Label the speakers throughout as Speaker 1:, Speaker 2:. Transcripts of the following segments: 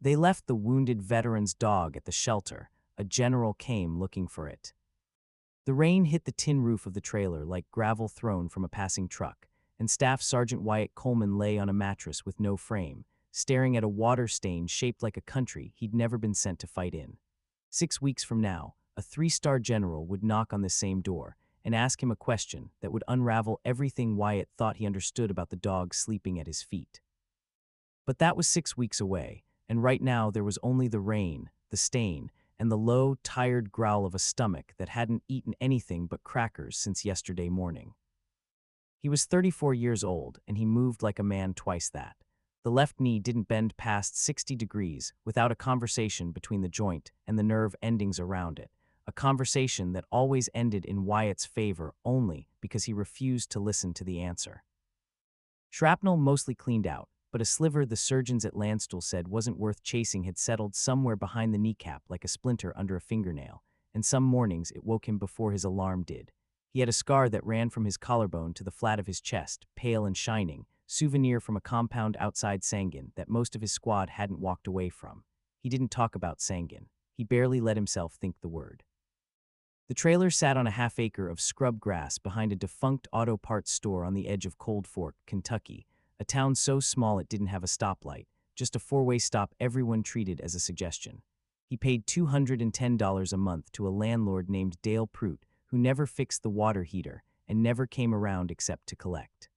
Speaker 1: They left the wounded veteran's dog at the shelter. A general came looking for it. The rain hit the tin roof of the trailer like gravel thrown from a passing truck, and Staff Sergeant Wyatt Coleman lay on a mattress with no frame, staring at a water stain shaped like a country he'd never been sent to fight in. 6 weeks from now, a three-star general would knock on the same door and ask him a question that would unravel everything Wyatt thought he understood about the dog sleeping at his feet. But that was 6 weeks away, and right now there was only the rain, the stain, and the low, tired growl of a stomach that hadn't eaten anything but crackers since yesterday morning. He was 34 years old, and he moved like a man twice that. The left knee didn't bend past 60 degrees without a conversation between the joint and the nerve endings around it, a conversation that always ended in Wyatt's favor only because he refused to listen to the answer. Shrapnel mostly cleaned out, but a sliver the surgeons at Landstuhl said wasn't worth chasing had settled somewhere behind the kneecap like a splinter under a fingernail, and some mornings it woke him before his alarm did. He had a scar that ran from his collarbone to the flat of his chest, pale and shining, souvenir from a compound outside Sangin that most of his squad hadn't walked away from. He didn't talk about Sangin. He barely let himself think the word. The trailer sat on a half-acre of scrub grass behind a defunct auto parts store on the edge of Cold Fork, Kentucky, a town so small it didn't have a stoplight, just a four-way stop everyone treated as a suggestion. He paid $210 a month to a landlord named Dale Prout, who never fixed the water heater and never came around except to collect.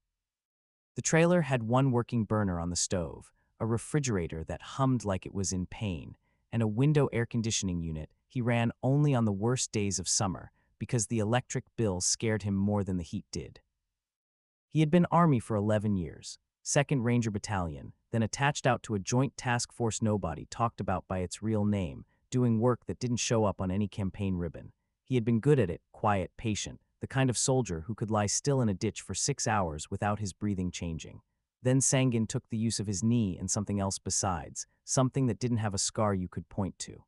Speaker 1: The trailer had one working burner on the stove, a refrigerator that hummed like it was in pain, and a window air conditioning unit he ran only on the worst days of summer because the electric bill scared him more than the heat did. He had been Army for 11 years, 2nd Ranger Battalion, then attached out to a joint task force nobody talked about by its real name, doing work that didn't show up on any campaign ribbon. He had been good at it, quiet, patient, the kind of soldier who could lie still in a ditch for 6 hours without his breathing changing. Then Sangin took the use of his knee and something else besides, something that didn't have a scar you could point to.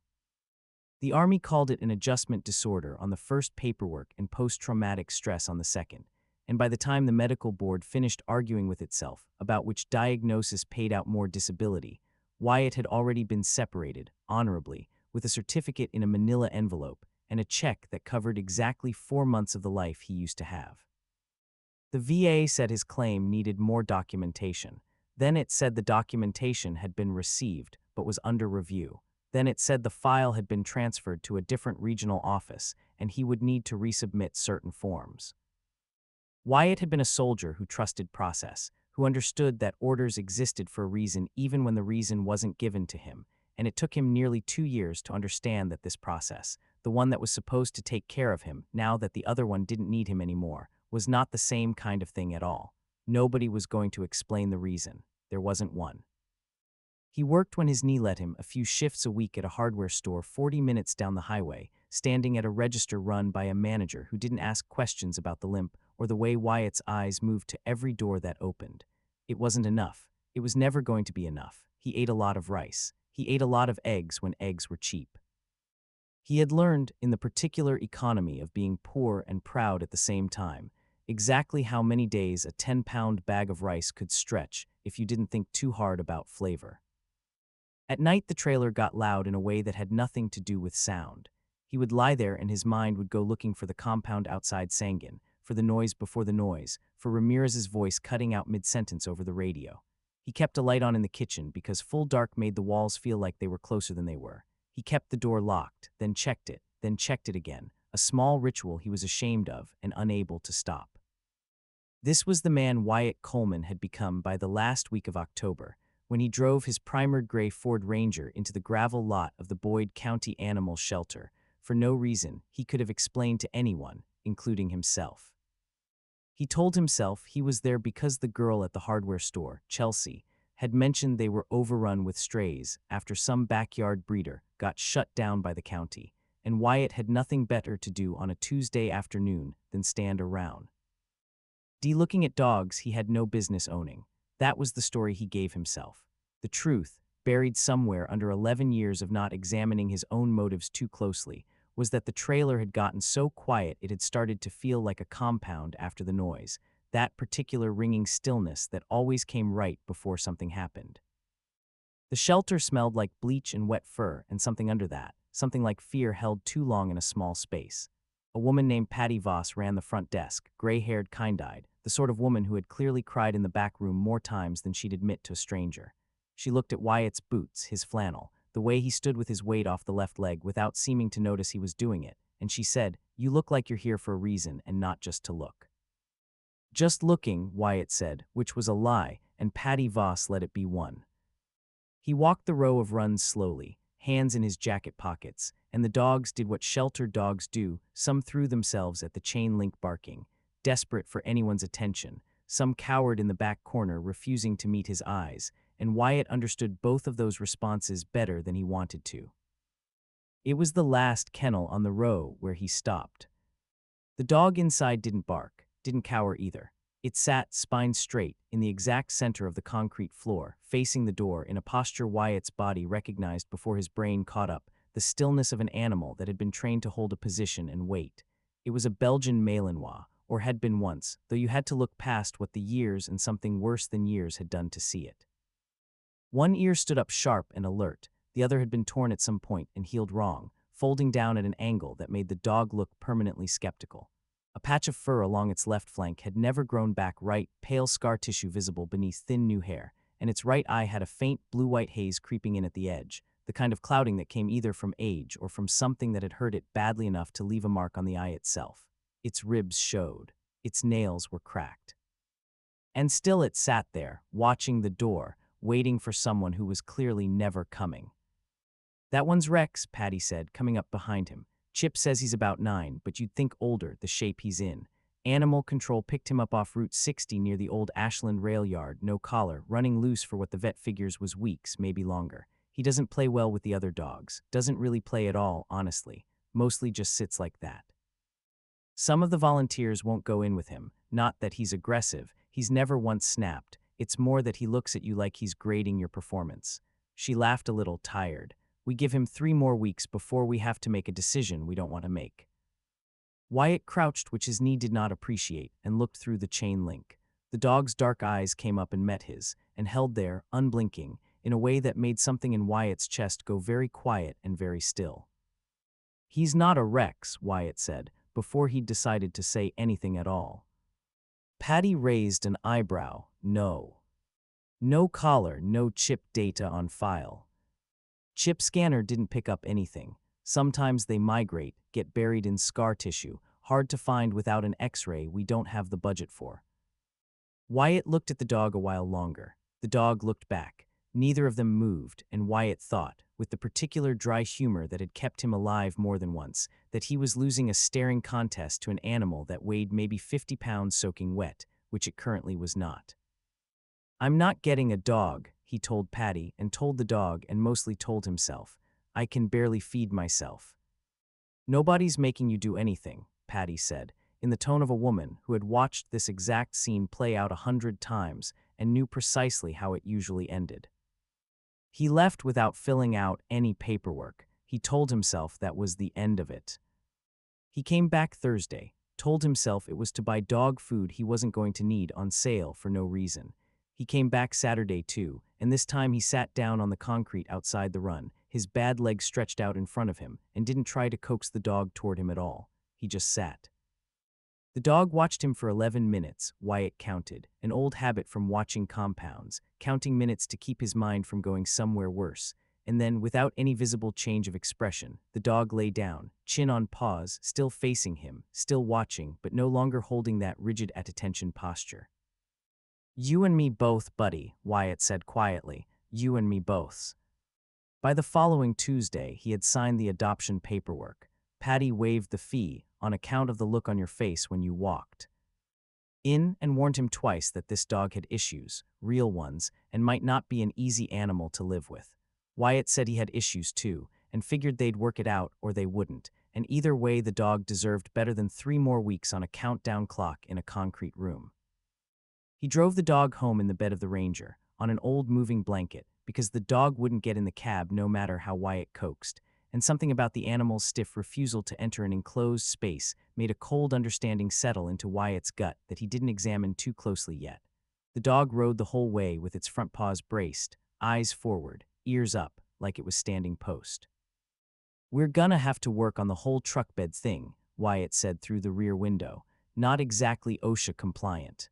Speaker 1: The Army called it an adjustment disorder on the first paperwork and post-traumatic stress on the second, and by the time the medical board finished arguing with itself about which diagnosis paid out more disability, Wyatt had already been separated, honorably, with a certificate in a manila envelope and a check that covered exactly 4 months of the life he used to have. The VA said his claim needed more documentation. Then it said the documentation had been received but was under review. Then it said the file had been transferred to a different regional office and he would need to resubmit certain forms. Wyatt had been a soldier who trusted process, who understood that orders existed for a reason even when the reason wasn't given to him, and it took him nearly 2 years to understand that this process, the one that was supposed to take care of him now that the other one didn't need him anymore, was not the same kind of thing at all. Nobody was going to explain the reason. There wasn't one. He worked when his knee let him a few shifts a week at a hardware store 40 minutes down the highway, standing at a register run by a manager who didn't ask questions about the limp or the way Wyatt's eyes moved to every door that opened. It wasn't enough. It was never going to be enough. He ate a lot of rice. He ate a lot of eggs when eggs were cheap. He had learned, in the particular economy of being poor and proud at the same time, exactly how many days a 10-pound bag of rice could stretch if you didn't think too hard about flavor. At night, the trailer got loud in a way that had nothing to do with sound. He would lie there and his mind would go looking for the compound outside Sangin, for the noise before the noise, for Ramirez's voice cutting out mid-sentence over the radio. He kept a light on in the kitchen because full dark made the walls feel like they were closer than they were. He kept the door locked, then checked it again, a small ritual he was ashamed of and unable to stop. This was the man Wyatt Coleman had become by the last week of October, when he drove his primered gray Ford Ranger into the gravel lot of the Boyd County Animal Shelter, for no reason he could have explained to anyone, including himself. He told himself he was there because the girl at the hardware store, Chelsea, had mentioned they were overrun with strays after some backyard breeder got shut down by the county, and Wyatt had nothing better to do on a Tuesday afternoon than stand around. Looking at dogs he had no business owning. That was the story he gave himself. The truth, buried somewhere under 11 years of not examining his own motives too closely, was that the trailer had gotten so quiet it had started to feel like a compound after the noise, that particular ringing stillness that always came right before something happened. The shelter smelled like bleach and wet fur and something under that, something like fear held too long in a small space. A woman named Patty Voss ran the front desk, gray-haired, kind-eyed, the sort of woman who had clearly cried in the back room more times than she'd admit to a stranger. She looked at Wyatt's boots, his flannel, the way he stood with his weight off the left leg without seeming to notice he was doing it, and she said, "You look like you're here for a reason and not just to look." "Just looking," Wyatt said, which was a lie, and Patty Voss let it be one. He walked the row of runs slowly, hands in his jacket pockets, and the dogs did what sheltered dogs do. Some threw themselves at the chain link barking, desperate for anyone's attention. Some cowered in the back corner, refusing to meet his eyes, and Wyatt understood both of those responses better than he wanted to. It was the last kennel on the row where he stopped. The dog inside didn't bark, didn't cower either. It sat, spine straight, in the exact center of the concrete floor, facing the door in a posture Wyatt's body recognized before his brain caught up, the stillness of an animal that had been trained to hold a position and wait. It was a Belgian Malinois, or had been once, though you had to look past what the years and something worse than years had done to see it. One ear stood up sharp and alert, the other had been torn at some point and healed wrong, folding down at an angle that made the dog look permanently skeptical. A patch of fur along its left flank had never grown back right, pale scar tissue visible beneath thin new hair, and its right eye had a faint blue-white haze creeping in at the edge, the kind of clouding that came either from age or from something that had hurt it badly enough to leave a mark on the eye itself. Its ribs showed. Its nails were cracked. And still it sat there, watching the door, waiting for someone who was clearly never coming. "That one's Rex," Patty said, coming up behind him. "Chip says he's about 9, but you'd think older, the shape he's in. Animal control picked him up off Route 60 near the old Ashland rail yard, no collar, running loose for what the vet figures was weeks, maybe longer. He doesn't play well with the other dogs. Doesn't really play at all, honestly. Mostly just sits like that. Some of the volunteers won't go in with him. Not that he's aggressive. He's never once snapped. It's more that he looks at you like he's grading your performance." She laughed a little, tired. "We give him 3 more weeks before we have to make a decision we don't want to make." Wyatt crouched, which his knee did not appreciate, and looked through the chain link. The dog's dark eyes came up and met his, and held there, unblinking, in a way that made something in Wyatt's chest go very quiet and very still. "He's not a Rex," Wyatt said, before he'd decided to say anything at all. Patty raised an eyebrow. "No. No collar, no chip data on file. Chip scanner didn't pick up anything. Sometimes they migrate, get buried in scar tissue, hard to find without an X-ray we don't have the budget for." Wyatt looked at the dog a while longer. The dog looked back. Neither of them moved, and Wyatt thought, with the particular dry humor that had kept him alive more than once, that he was losing a staring contest to an animal that weighed maybe 50 pounds soaking wet, which it currently was not. "I'm not getting a dog," he told Patty, and told the dog, and mostly told himself. "I can barely feed myself." "Nobody's making you do anything," Patty said, in the tone of a woman who had watched this exact scene play out 100 times and knew precisely how it usually ended. He left without filling out any paperwork. He told himself that was the end of it. He came back Thursday, told himself it was to buy dog food he wasn't going to need on sale for no reason. He came back Saturday too, and this time he sat down on the concrete outside the run, his bad leg stretched out in front of him, and didn't try to coax the dog toward him at all. He just sat. The dog watched him for 11 minutes, Wyatt counted, an old habit from watching compounds, counting minutes to keep his mind from going somewhere worse, and then, without any visible change of expression, the dog lay down, chin on paws, still facing him, still watching, but no longer holding that rigid at-attention posture. "You and me both, buddy," Wyatt said quietly. "You and me both." By the following Tuesday, he had signed the adoption paperwork. Patty waived the fee on account of the look on your face when you walked in and warned him twice that this dog had issues, real ones, and might not be an easy animal to live with. Wyatt said he had issues too, and figured they'd work it out or they wouldn't, and either way the dog deserved better than 3 more weeks on a countdown clock in a concrete room. He drove the dog home in the bed of the Ranger, on an old moving blanket, because the dog wouldn't get in the cab no matter how Wyatt coaxed, and something about the animal's stiff refusal to enter an enclosed space made a cold understanding settle into Wyatt's gut that he didn't examine too closely yet. The dog rode the whole way with its front paws braced, eyes forward, ears up, like it was standing post. "We're gonna have to work on the whole truck bed thing," Wyatt said through the rear window. "Not exactly OSHA compliant."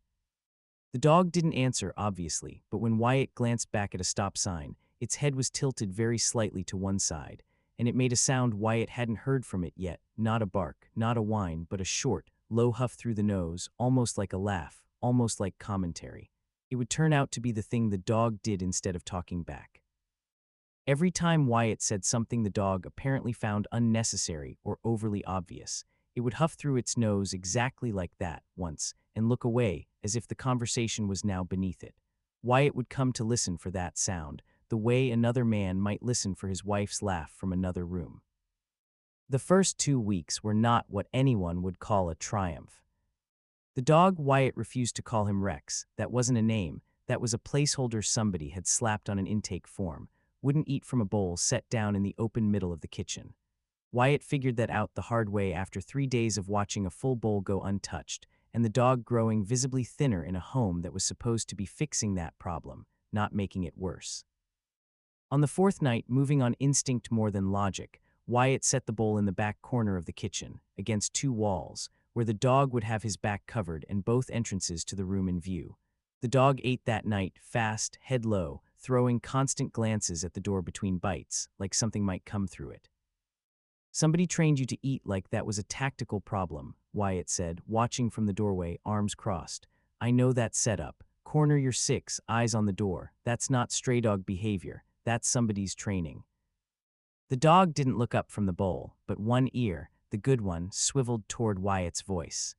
Speaker 1: The dog didn't answer, obviously, but when Wyatt glanced back at a stop sign, its head was tilted very slightly to one side, and it made a sound Wyatt hadn't heard from it yet, not a bark, not a whine, but a short, low huff through the nose, almost like a laugh, almost like commentary. It would turn out to be the thing the dog did instead of talking back. Every time Wyatt said something the dog apparently found unnecessary or overly obvious, it would huff through its nose exactly like that once and look away as if the conversation was now beneath it. Wyatt would come to listen for that sound, the way another man might listen for his wife's laugh from another room. The first 2 weeks were not what anyone would call a triumph. The dog Wyatt refused to call him Rex. That wasn't a name, that was a placeholder somebody had slapped on an intake form. Wouldn't eat from a bowl set down in the open middle of the kitchen. Wyatt figured that out the hard way after 3 days of watching a full bowl go untouched, and the dog growing visibly thinner in a home that was supposed to be fixing that problem, not making it worse. On the fourth night, moving on instinct more than logic, Wyatt set the bowl in the back corner of the kitchen, against 2 walls, where the dog would have his back covered and both entrances to the room in view. The dog ate that night, fast, head low, throwing constant glances at the door between bites, like something might come through it. "Somebody trained you to eat like that was a tactical problem," Wyatt said, watching from the doorway, arms crossed. "I know that setup. Corner your 6, eyes on the door. That's not stray dog behavior. That's somebody's training." The dog didn't look up from the bowl, but one ear, the good one, swiveled toward Wyatt's voice.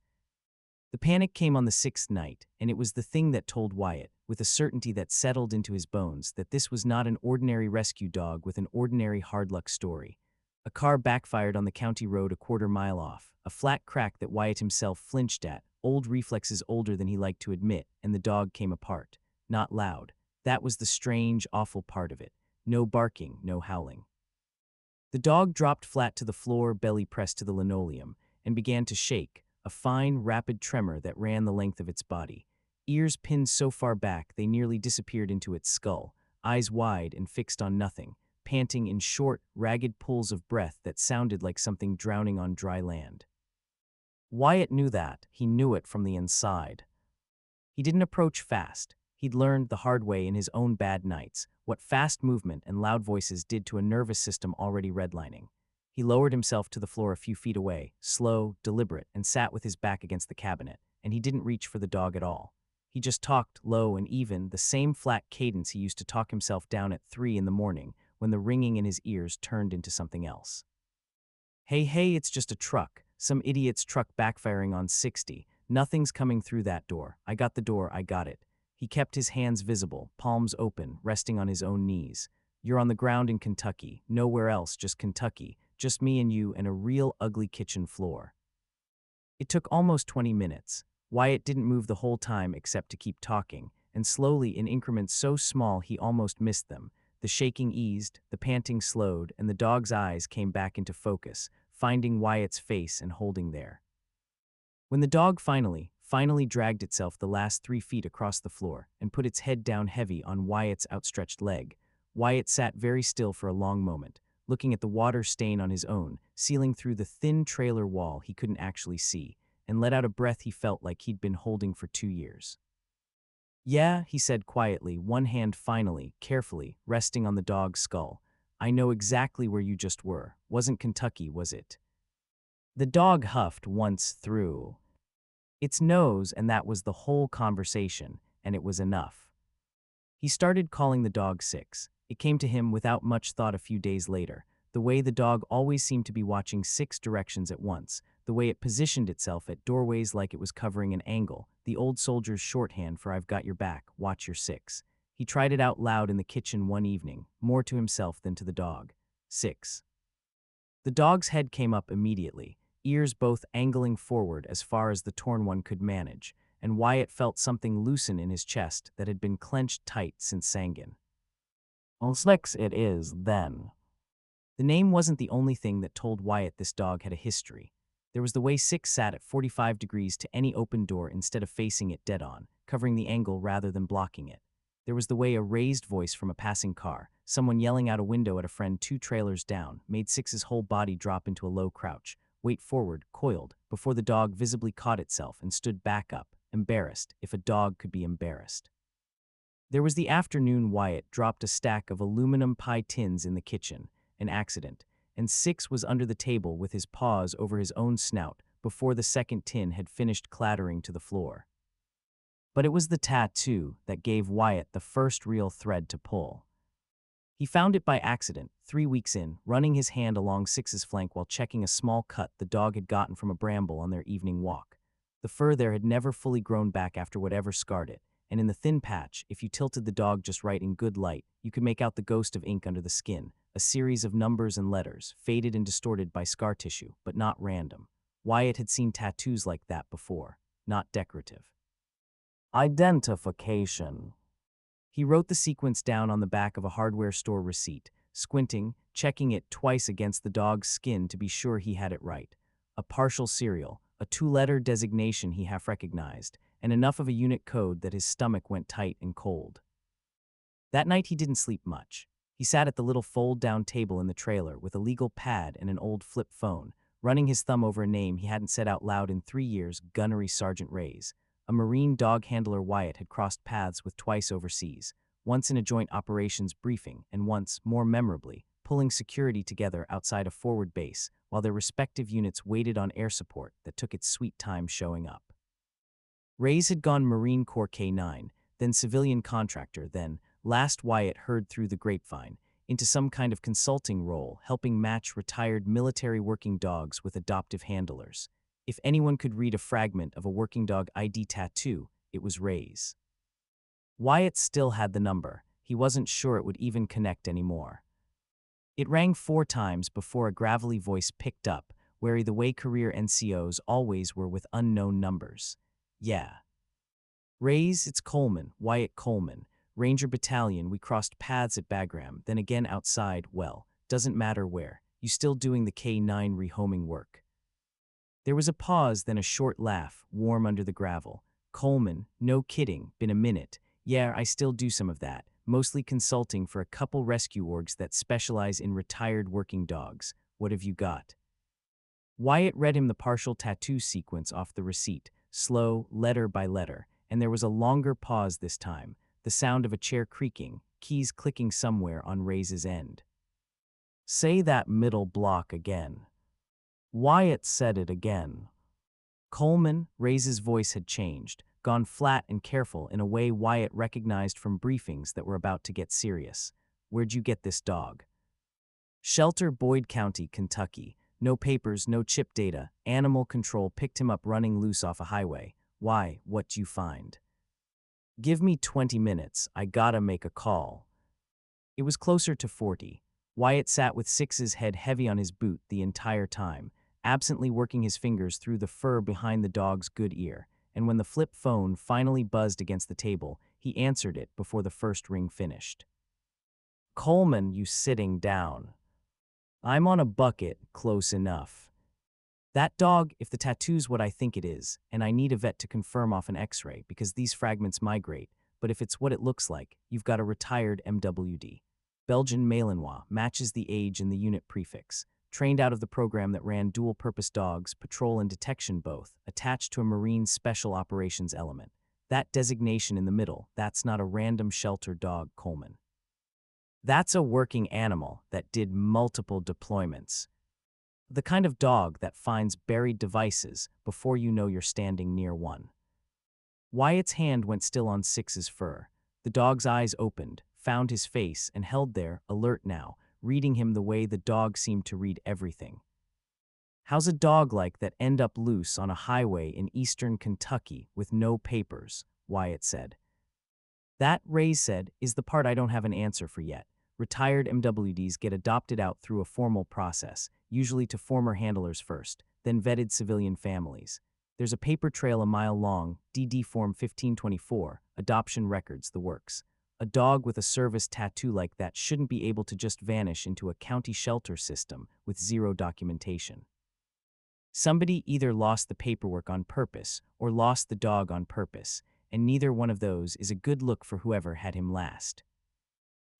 Speaker 1: The panic came on the 6th night, and it was the thing that told Wyatt, with a certainty that settled into his bones, that this was not an ordinary rescue dog with an ordinary hard-luck story. A car backfired on the county road a quarter-mile off, a flat crack that Wyatt himself flinched at, old reflexes older than he liked to admit, and the dog came apart. Not loud. That was the strange, awful part of it. No barking, no howling. The dog dropped flat to the floor, belly pressed to the linoleum, and began to shake, a fine, rapid tremor that ran the length of its body. Ears pinned so far back they nearly disappeared into its skull, eyes wide and fixed on nothing, panting in short, ragged pulls of breath that sounded like something drowning on dry land. Wyatt knew that. He knew it from the inside. He didn't approach fast. He'd learned the hard way in his own bad nights what fast movement and loud voices did to a nervous system already redlining. He lowered himself to the floor a few feet away, slow, deliberate, and sat with his back against the cabinet, and he didn't reach for the dog at all. He just talked, low and even, the same flat cadence he used to talk himself down at 3 in the morning when the ringing in his ears turned into something else. "Hey, hey, it's just a truck. Some idiot's truck backfiring on 60. Nothing's coming through that door. I got the door, I got it." He kept his hands visible, palms open, resting on his own knees. "You're on the ground in Kentucky, nowhere else, just Kentucky, just me and you and a real ugly kitchen floor." It took almost 20 minutes. Wyatt didn't move the whole time except to keep talking, and slowly in increments so small he almost missed them. The shaking eased, the panting slowed, and the dog's eyes came back into focus, finding Wyatt's face and holding there. When the dog finally dragged itself the last 3 feet across the floor and put its head down heavy on Wyatt's outstretched leg, Wyatt sat very still for a long moment, looking at the water stain on his own, sealing through the thin trailer wall he couldn't actually see, and let out a breath he felt like he'd been holding for 2 years. "Yeah," he said quietly, one hand finally, carefully, resting on the dog's skull. "I know exactly where you just were. Wasn't Kentucky, was it?" The dog huffed once through its nose, and that was the whole conversation, and it was enough. He started calling the dog 6. It came to him without much thought a few days later, the way the dog always seemed to be watching 6 directions at once, the way it positioned itself at doorways like it was covering an angle, the old soldier's shorthand for "I've got your back, watch your 6. He tried it out loud in the kitchen one evening, more to himself than to the dog. 6. The dog's head came up immediately, ears both angling forward as far as the torn one could manage, and Wyatt felt something loosen in his chest that had been clenched tight since Sangin. "Well, 6 it is, then." The name wasn't the only thing that told Wyatt this dog had a history. There was the way 6 sat at 45 degrees to any open door instead of facing it dead on, covering the angle rather than blocking it. There was the way a raised voice from a passing car, someone yelling out a window at a friend 2 trailers down, made Six's whole body drop into a low crouch, weight forward, coiled, before the dog visibly caught itself and stood back up, embarrassed, if a dog could be embarrassed. There was the afternoon Wyatt dropped a stack of aluminum pie tins in the kitchen, an accident, and Six was under the table with his paws over his own snout before the second tin had finished clattering to the floor. But it was the tattoo that gave Wyatt the first real thread to pull. He found it by accident, 3 weeks in, running his hand along Six's flank while checking a small cut the dog had gotten from a bramble on their evening walk. The fur there had never fully grown back after whatever scarred it, and in the thin patch, if you tilted the dog just right in good light, you could make out the ghost of ink under the skin, a series of numbers and letters, faded and distorted by scar tissue, but not random. Wyatt had seen tattoos like that before, not decorative. Identification. He wrote the sequence down on the back of a hardware store receipt, squinting, checking it twice against the dog's skin to be sure he had it right. A partial serial, a 2-letter designation he half recognized, and enough of a unit code that his stomach went tight and cold. That night he didn't sleep much. He sat at the little fold-down table in the trailer with a legal pad and an old flip phone, running his thumb over a name he hadn't said out loud in 3 years, Gunnery Sergeant Reyes. A Marine dog handler Wyatt had crossed paths with twice overseas, once in a joint operations briefing and once, more memorably, pulling security together outside a forward base while their respective units waited on air support that took its sweet time showing up. Reyes had gone Marine Corps K9, then civilian contractor, then, last Wyatt heard through the grapevine, into some kind of consulting role helping match retired military working dogs with adoptive handlers. If anyone could read a fragment of a working dog ID tattoo, it was Reyes. Wyatt still had the number. He wasn't sure it would even connect anymore. It rang 4 times before a gravelly voice picked up, wary the way career NCOs always were with unknown numbers. Yeah. Reyes, it's Coleman, Wyatt Coleman. Ranger Battalion, we crossed paths at Bagram, then again outside, well, doesn't matter where. You still doing the K9 rehoming work? There was a pause, then a short laugh, warm under the gravel. Coleman, no kidding, been a minute. Yeah, I still do some of that, mostly consulting for a couple rescue orgs that specialize in retired working dogs. What have you got? Wyatt read him the partial tattoo sequence off the receipt, slow, letter by letter, and there was a longer pause this time, the sound of a chair creaking, keys clicking somewhere on Reyes's end. Say that middle block again. Wyatt said it again. Coleman, Reyes's voice had changed, gone flat and careful in a way Wyatt recognized from briefings that were about to get serious. Where'd you get this dog? Shelter, Boyd County, Kentucky. No papers, no chip data. Animal control picked him up running loose off a highway. Why? What'd you find? Give me 20 minutes. I gotta make a call. It was closer to 40. Wyatt sat with Six's head heavy on his boot the entire time, absently working his fingers through the fur behind the dog's good ear, and when the flip phone finally buzzed against the table, he answered it before the first ring finished. Coleman, you sitting down. I'm on a bucket, close enough. That dog, if the tattoo's what I think it is, and I need a vet to confirm off an x-ray because these fragments migrate, but if it's what it looks like, you've got a retired MWD. Belgian Malinois, matches the age and the unit prefix. Trained out of the program that ran dual-purpose dogs, patrol and detection both, attached to a Marine Special Operations element. That designation in the middle, that's not a random shelter dog, Coleman. That's a working animal that did multiple deployments. The kind of dog that finds buried devices before you know you're standing near one. Wyatt's hand went still on Six's fur. The dog's eyes opened, found his face, and held there, alert now, reading him the way the dog seemed to read everything. How's a dog like that end up loose on a highway in eastern Kentucky with no papers? Wyatt said. That, Reyes said, is the part I don't have an answer for yet. Retired MWDs get adopted out through a formal process, usually to former handlers first, then vetted civilian families. There's a paper trail a mile long, DD Form 1524, adoption records, the works. A dog with a service tattoo like that shouldn't be able to just vanish into a county shelter system with zero documentation. Somebody either lost the paperwork on purpose or lost the dog on purpose, and neither one of those is a good look for whoever had him last.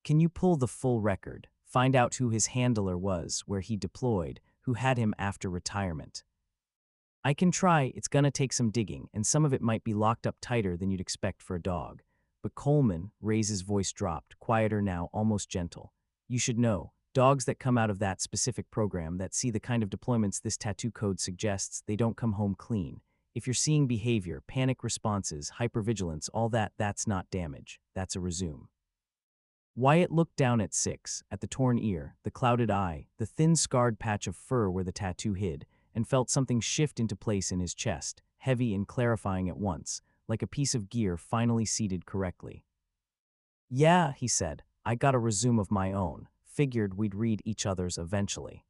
Speaker 1: Can you pull the full record, find out who his handler was, where he deployed, who had him after retirement? I can try, it's gonna take some digging, and some of it might be locked up tighter than you'd expect for a dog. But Coleman, Ray's voice dropped, quieter now, almost gentle. You should know, dogs that come out of that specific program that see the kind of deployments this tattoo code suggests, they don't come home clean. If you're seeing behavior, panic responses, hypervigilance, all that, that's not damage. That's a resume. Wyatt looked down at Six, at the torn ear, the clouded eye, the thin scarred patch of fur where the tattoo hid, and felt something shift into place in his chest, heavy and clarifying at once, like a piece of gear finally seated correctly. Yeah, he said, I got a resume of my own. Figured we'd read each other's eventually.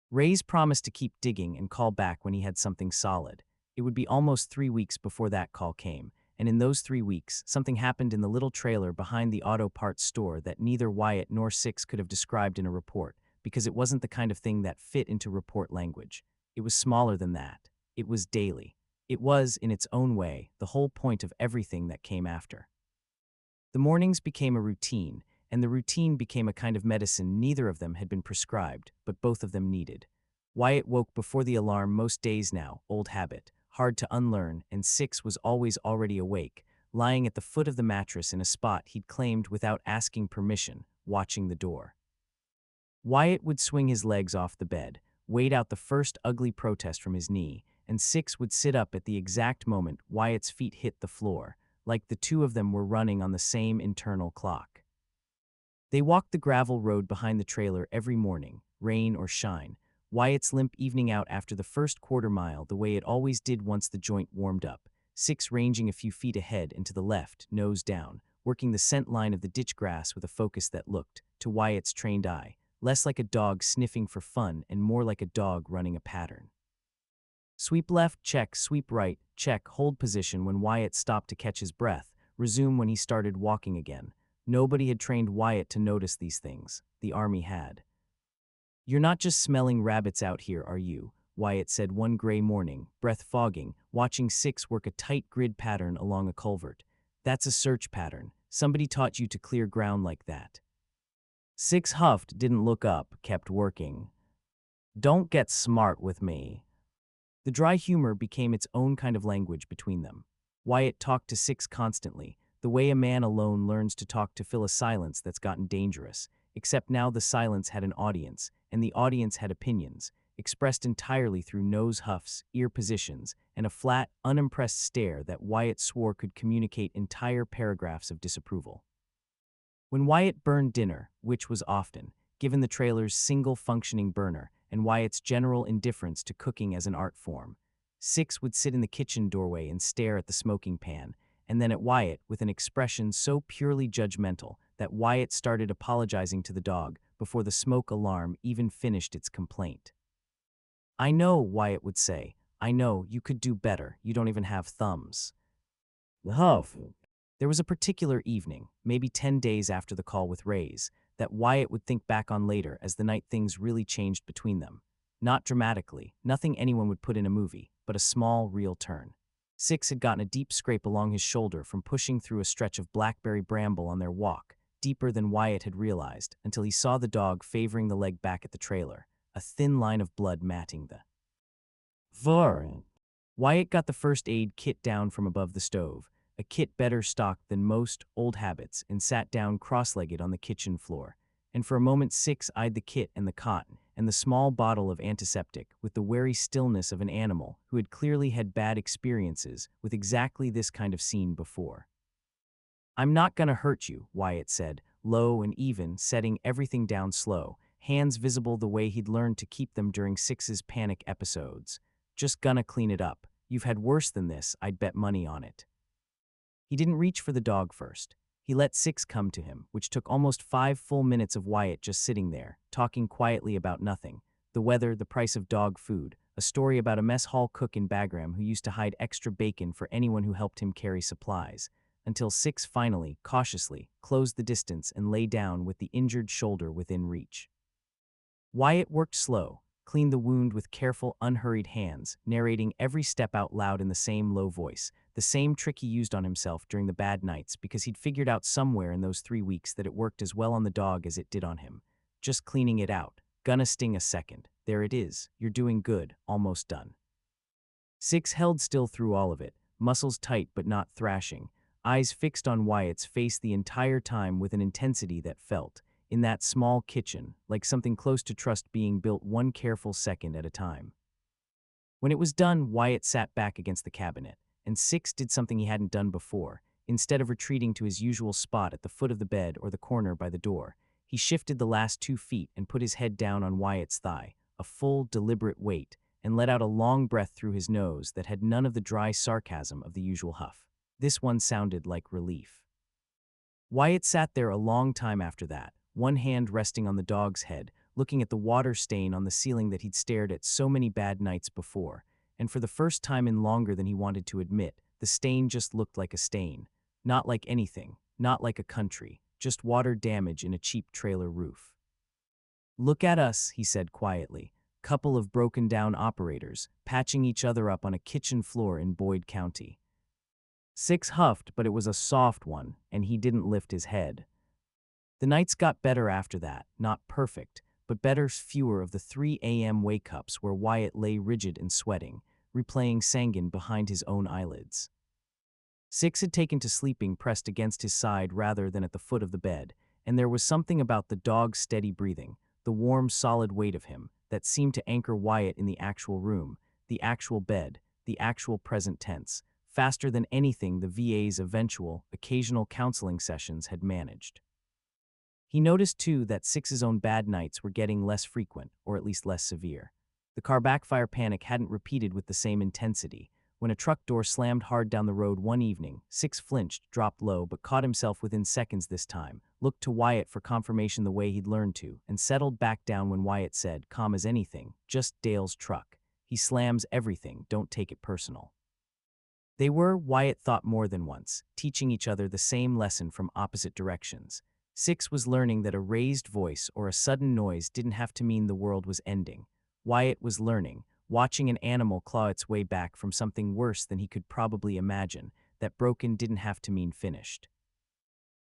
Speaker 1: Ray's promised to keep digging and call back when he had something solid. It would be almost 3 weeks before that call came, and in those 3 weeks, something happened in the little trailer behind the auto parts store that neither Wyatt nor Six could have described in a report, because it wasn't the kind of thing that fit into report language. It was smaller than that. It was daily. It was, in its own way, the whole point of everything that came after. The mornings became a routine, and the routine became a kind of medicine neither of them had been prescribed, but both of them needed. Wyatt woke before the alarm most days now, old habit, hard to unlearn, and Six was always already awake, lying at the foot of the mattress in a spot he'd claimed without asking permission, watching the door. Wyatt would swing his legs off the bed, wait out the first ugly protest from his knee, and Six would sit up at the exact moment Wyatt's feet hit the floor, like the two of them were running on the same internal clock. They walked the gravel road behind the trailer every morning, rain or shine, Wyatt's limp evening out after the first quarter mile the way it always did once the joint warmed up, Six ranging a few feet ahead and to the left, nose down, working the scent line of the ditch grass with a focus that looked, to Wyatt's trained eye, less like a dog sniffing for fun and more like a dog running a pattern. Sweep left, check, sweep right, check, hold position when Wyatt stopped to catch his breath, resume when he started walking again. Nobody had trained Wyatt to notice these things. The army had. You're not just smelling rabbits out here, are you? Wyatt said one gray morning, breath fogging, watching Six work a tight grid pattern along a culvert. That's a search pattern. Somebody taught you to clear ground like that. Six huffed, didn't look up, kept working. Don't get smart with me. The dry humor became its own kind of language between them. Wyatt talked to Six constantly, the way a man alone learns to talk to fill a silence that's gotten dangerous, except now the silence had an audience, and the audience had opinions, expressed entirely through nose huffs, ear positions, and a flat, unimpressed stare that Wyatt swore could communicate entire paragraphs of disapproval. When Wyatt burned dinner, which was often, given the trailer's single functioning burner and Wyatt's general indifference to cooking as an art form, Six would sit in the kitchen doorway and stare at the smoking pan, and then at Wyatt with an expression so purely judgmental that Wyatt started apologizing to the dog before the smoke alarm even finished its complaint. I know, Wyatt would say, I know, you could do better, you don't even have thumbs. Huff. There was a particular evening, maybe 10 days after the call with Ray's, that Wyatt would think back on later as the night things really changed between them. Not dramatically, nothing anyone would put in a movie, but a small, real turn. Six had gotten a deep scrape along his shoulder from pushing through a stretch of blackberry bramble on their walk, deeper than Wyatt had realized, until he saw the dog favoring the leg back at the trailer, a thin line of blood matting the fur. Wyatt got the first aid kit down from above the stove, a kit better stocked than most old habits, and sat down cross-legged on the kitchen floor. And for a moment Six eyed the kit and the cot and the small bottle of antiseptic with the wary stillness of an animal who had clearly had bad experiences with exactly this kind of scene before. I'm not gonna hurt you, Wyatt said, low and even, setting everything down slow, hands visible the way he'd learned to keep them during Six's panic episodes. Just gonna clean it up. You've had worse than this, I'd bet money on it. He didn't reach for the dog first. He let Six come to him, which took almost 5 full minutes of Wyatt just sitting there, talking quietly about nothing. The weather, the price of dog food, a story about a mess hall cook in Bagram who used to hide extra bacon for anyone who helped him carry supplies, until Six finally, cautiously, closed the distance and lay down with the injured shoulder within reach. Wyatt worked slow, cleaned the wound with careful, unhurried hands, narrating every step out loud in the same low voice, the same trick he used on himself during the bad nights because he'd figured out somewhere in those 3 weeks that it worked as well on the dog as it did on him. Just cleaning it out. Gonna sting a second. There it is. You're doing good. Almost done. Six held still through all of it, muscles tight but not thrashing, eyes fixed on Wyatt's face the entire time with an intensity that felt, in that small kitchen, like something close to trust being built one careful second at a time. When it was done, Wyatt sat back against the cabinet, and Six did something he hadn't done before. Instead of retreating to his usual spot at the foot of the bed or the corner by the door, he shifted the last 2 feet and put his head down on Wyatt's thigh, a full, deliberate weight, and let out a long breath through his nose that had none of the dry sarcasm of the usual huff. This one sounded like relief. Wyatt sat there a long time after that, one hand resting on the dog's head, looking at the water stain on the ceiling that he'd stared at so many bad nights before, and for the first time in longer than he wanted to admit, the stain just looked like a stain. Not like anything, not like a country, just water damage in a cheap trailer roof. "Look at us," he said quietly, couple of broken-down operators, patching each other up on a kitchen floor in Boyd County. Six huffed, but it was a soft one, and he didn't lift his head. The nights got better after that, not perfect, but better, fewer of the 3 a.m. wake-ups where Wyatt lay rigid and sweating, replaying Sanguine behind his own eyelids. Six had taken to sleeping pressed against his side rather than at the foot of the bed, and there was something about the dog's steady breathing, the warm, solid weight of him, that seemed to anchor Wyatt in the actual room, the actual bed, the actual present tense, faster than anything the VA's occasional counseling sessions had managed. He noticed, too, that Six's own bad nights were getting less frequent, or at least less severe. The car backfire panic hadn't repeated with the same intensity. When a truck door slammed hard down the road one evening, Six flinched, dropped low, but caught himself within seconds this time, looked to Wyatt for confirmation the way he'd learned to, and settled back down when Wyatt said, calm as anything, "Just Dale's truck. He slams everything, don't take it personal." They were, Wyatt thought more than once, teaching each other the same lesson from opposite directions. Six was learning that a raised voice or a sudden noise didn't have to mean the world was ending. Wyatt was learning, watching an animal claw its way back from something worse than he could probably imagine, that broken didn't have to mean finished.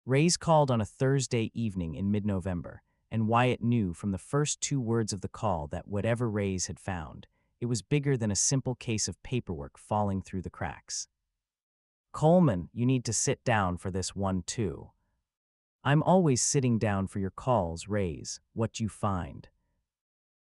Speaker 1: Rays called on a Thursday evening in mid-November, and Wyatt knew from the first 2 words of the call that whatever Rays had found, it was bigger than a simple case of paperwork falling through the cracks. "Coleman, you need to sit down for this one too." "I'm always sitting down for your calls, Rays. What you find?"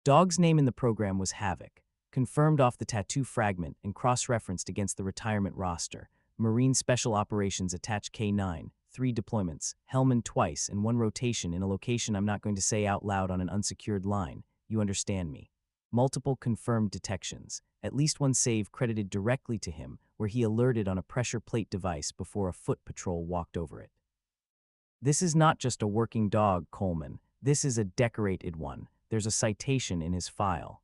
Speaker 1: Dog's name in the program was Havoc, confirmed off the tattoo fragment and cross-referenced against the retirement roster. Marine Special Operations attached K9, 3 deployments, Hellman twice, and 1 rotation in a location I'm not going to say out loud on an unsecured line. You understand me. Multiple confirmed detections, at least 1 save credited directly to him, where he alerted on a pressure plate device before a foot patrol walked over it. "This is not just a working dog, Coleman. This is a decorated one. There's a citation in his file."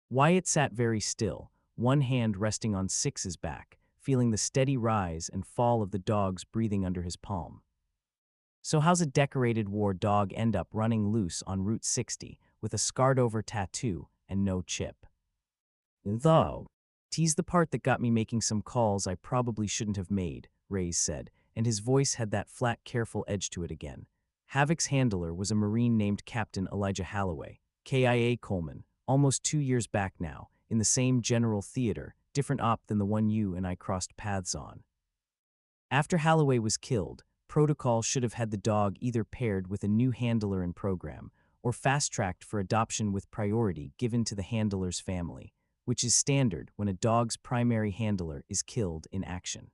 Speaker 1: Wyatt sat very still, one hand resting on Six's back, feeling the steady rise and fall of the dog's breathing under his palm. So how's a decorated war dog end up running loose on Route 60 with a scarred-over tattoo and no chip? "Though, tease the part that got me making some calls I probably shouldn't have made," Rays said, and his voice had that flat, careful edge to it again. Havoc's handler was a Marine named Captain Elijah Halloway, KIA Coleman, almost 2 years back now, in the same general theater, different op than the one you and I crossed paths on. After Halloway was killed, protocol should have had the dog either paired with a new handler in program, or fast-tracked for adoption with priority given to the handler's family, which is standard when a dog's primary handler is killed in action.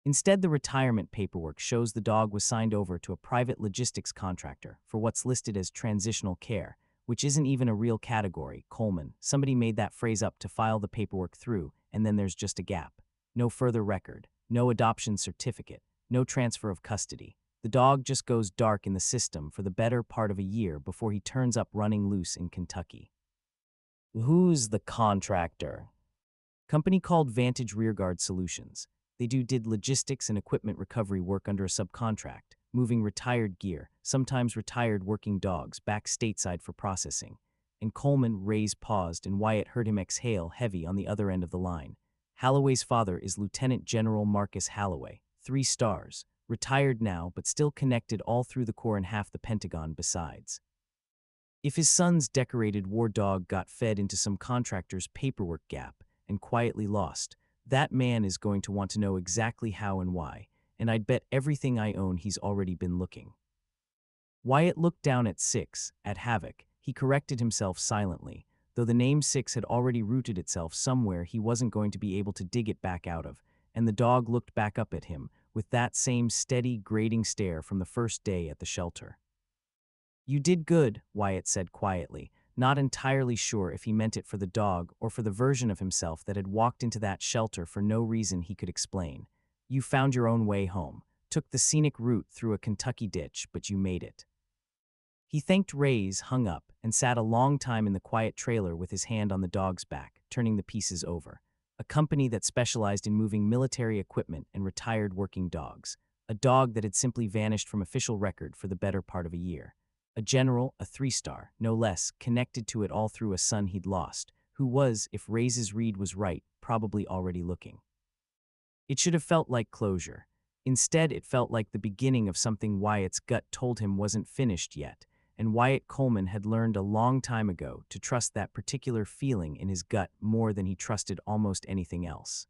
Speaker 1: Instead, the retirement paperwork shows the dog was signed over to a private logistics contractor for what's listed as transitional care, which isn't even a real category. Coleman, somebody made that phrase up to file the paperwork through, and then there's just a gap. No further record, no adoption certificate, no transfer of custody. The dog just goes dark in the system for the better part of a year before he turns up running loose in Kentucky. Who's the contractor? Company called Vantage Rearguard Solutions. They did logistics and equipment recovery work under a subcontract, moving retired gear, sometimes retired working dogs, back stateside for processing. And Coleman, Rays paused, and Wyatt heard him exhale heavy on the other end of the line. Halloway's father is Lieutenant General Marcus Halloway, 3 stars, retired now but still connected all through the Corps and half the Pentagon besides. If his son's decorated war dog got fed into some contractor's paperwork gap and quietly lost, that man is going to want to know exactly how and why, and I'd bet everything I own he's already been looking. Wyatt looked down at 6, at Havoc. He corrected himself silently. Though the name 6 had already rooted itself somewhere he wasn't going to be able to dig it back out of, and the dog looked back up at him with that same steady, grating stare from the first day at the shelter. "You did good," Wyatt said quietly, not entirely sure if he meant it for the dog or for the version of himself that had walked into that shelter for no reason he could explain. "You found your own way home, took the scenic route through a Kentucky ditch, but you made it." He thanked Rays, hung up, and sat a long time in the quiet trailer with his hand on the dog's back, turning the pieces over. A company that specialized in moving military equipment and retired working dogs. A dog that had simply vanished from official record for the better part of a year. A general, a 3-star, no less, connected to it all through a son he'd lost, who was, if Rays's read was right, probably already looking. It should have felt like closure. Instead, it felt like the beginning of something Wyatt's gut told him wasn't finished yet, and Wyatt Coleman had learned a long time ago to trust that particular feeling in his gut more than he trusted almost anything else.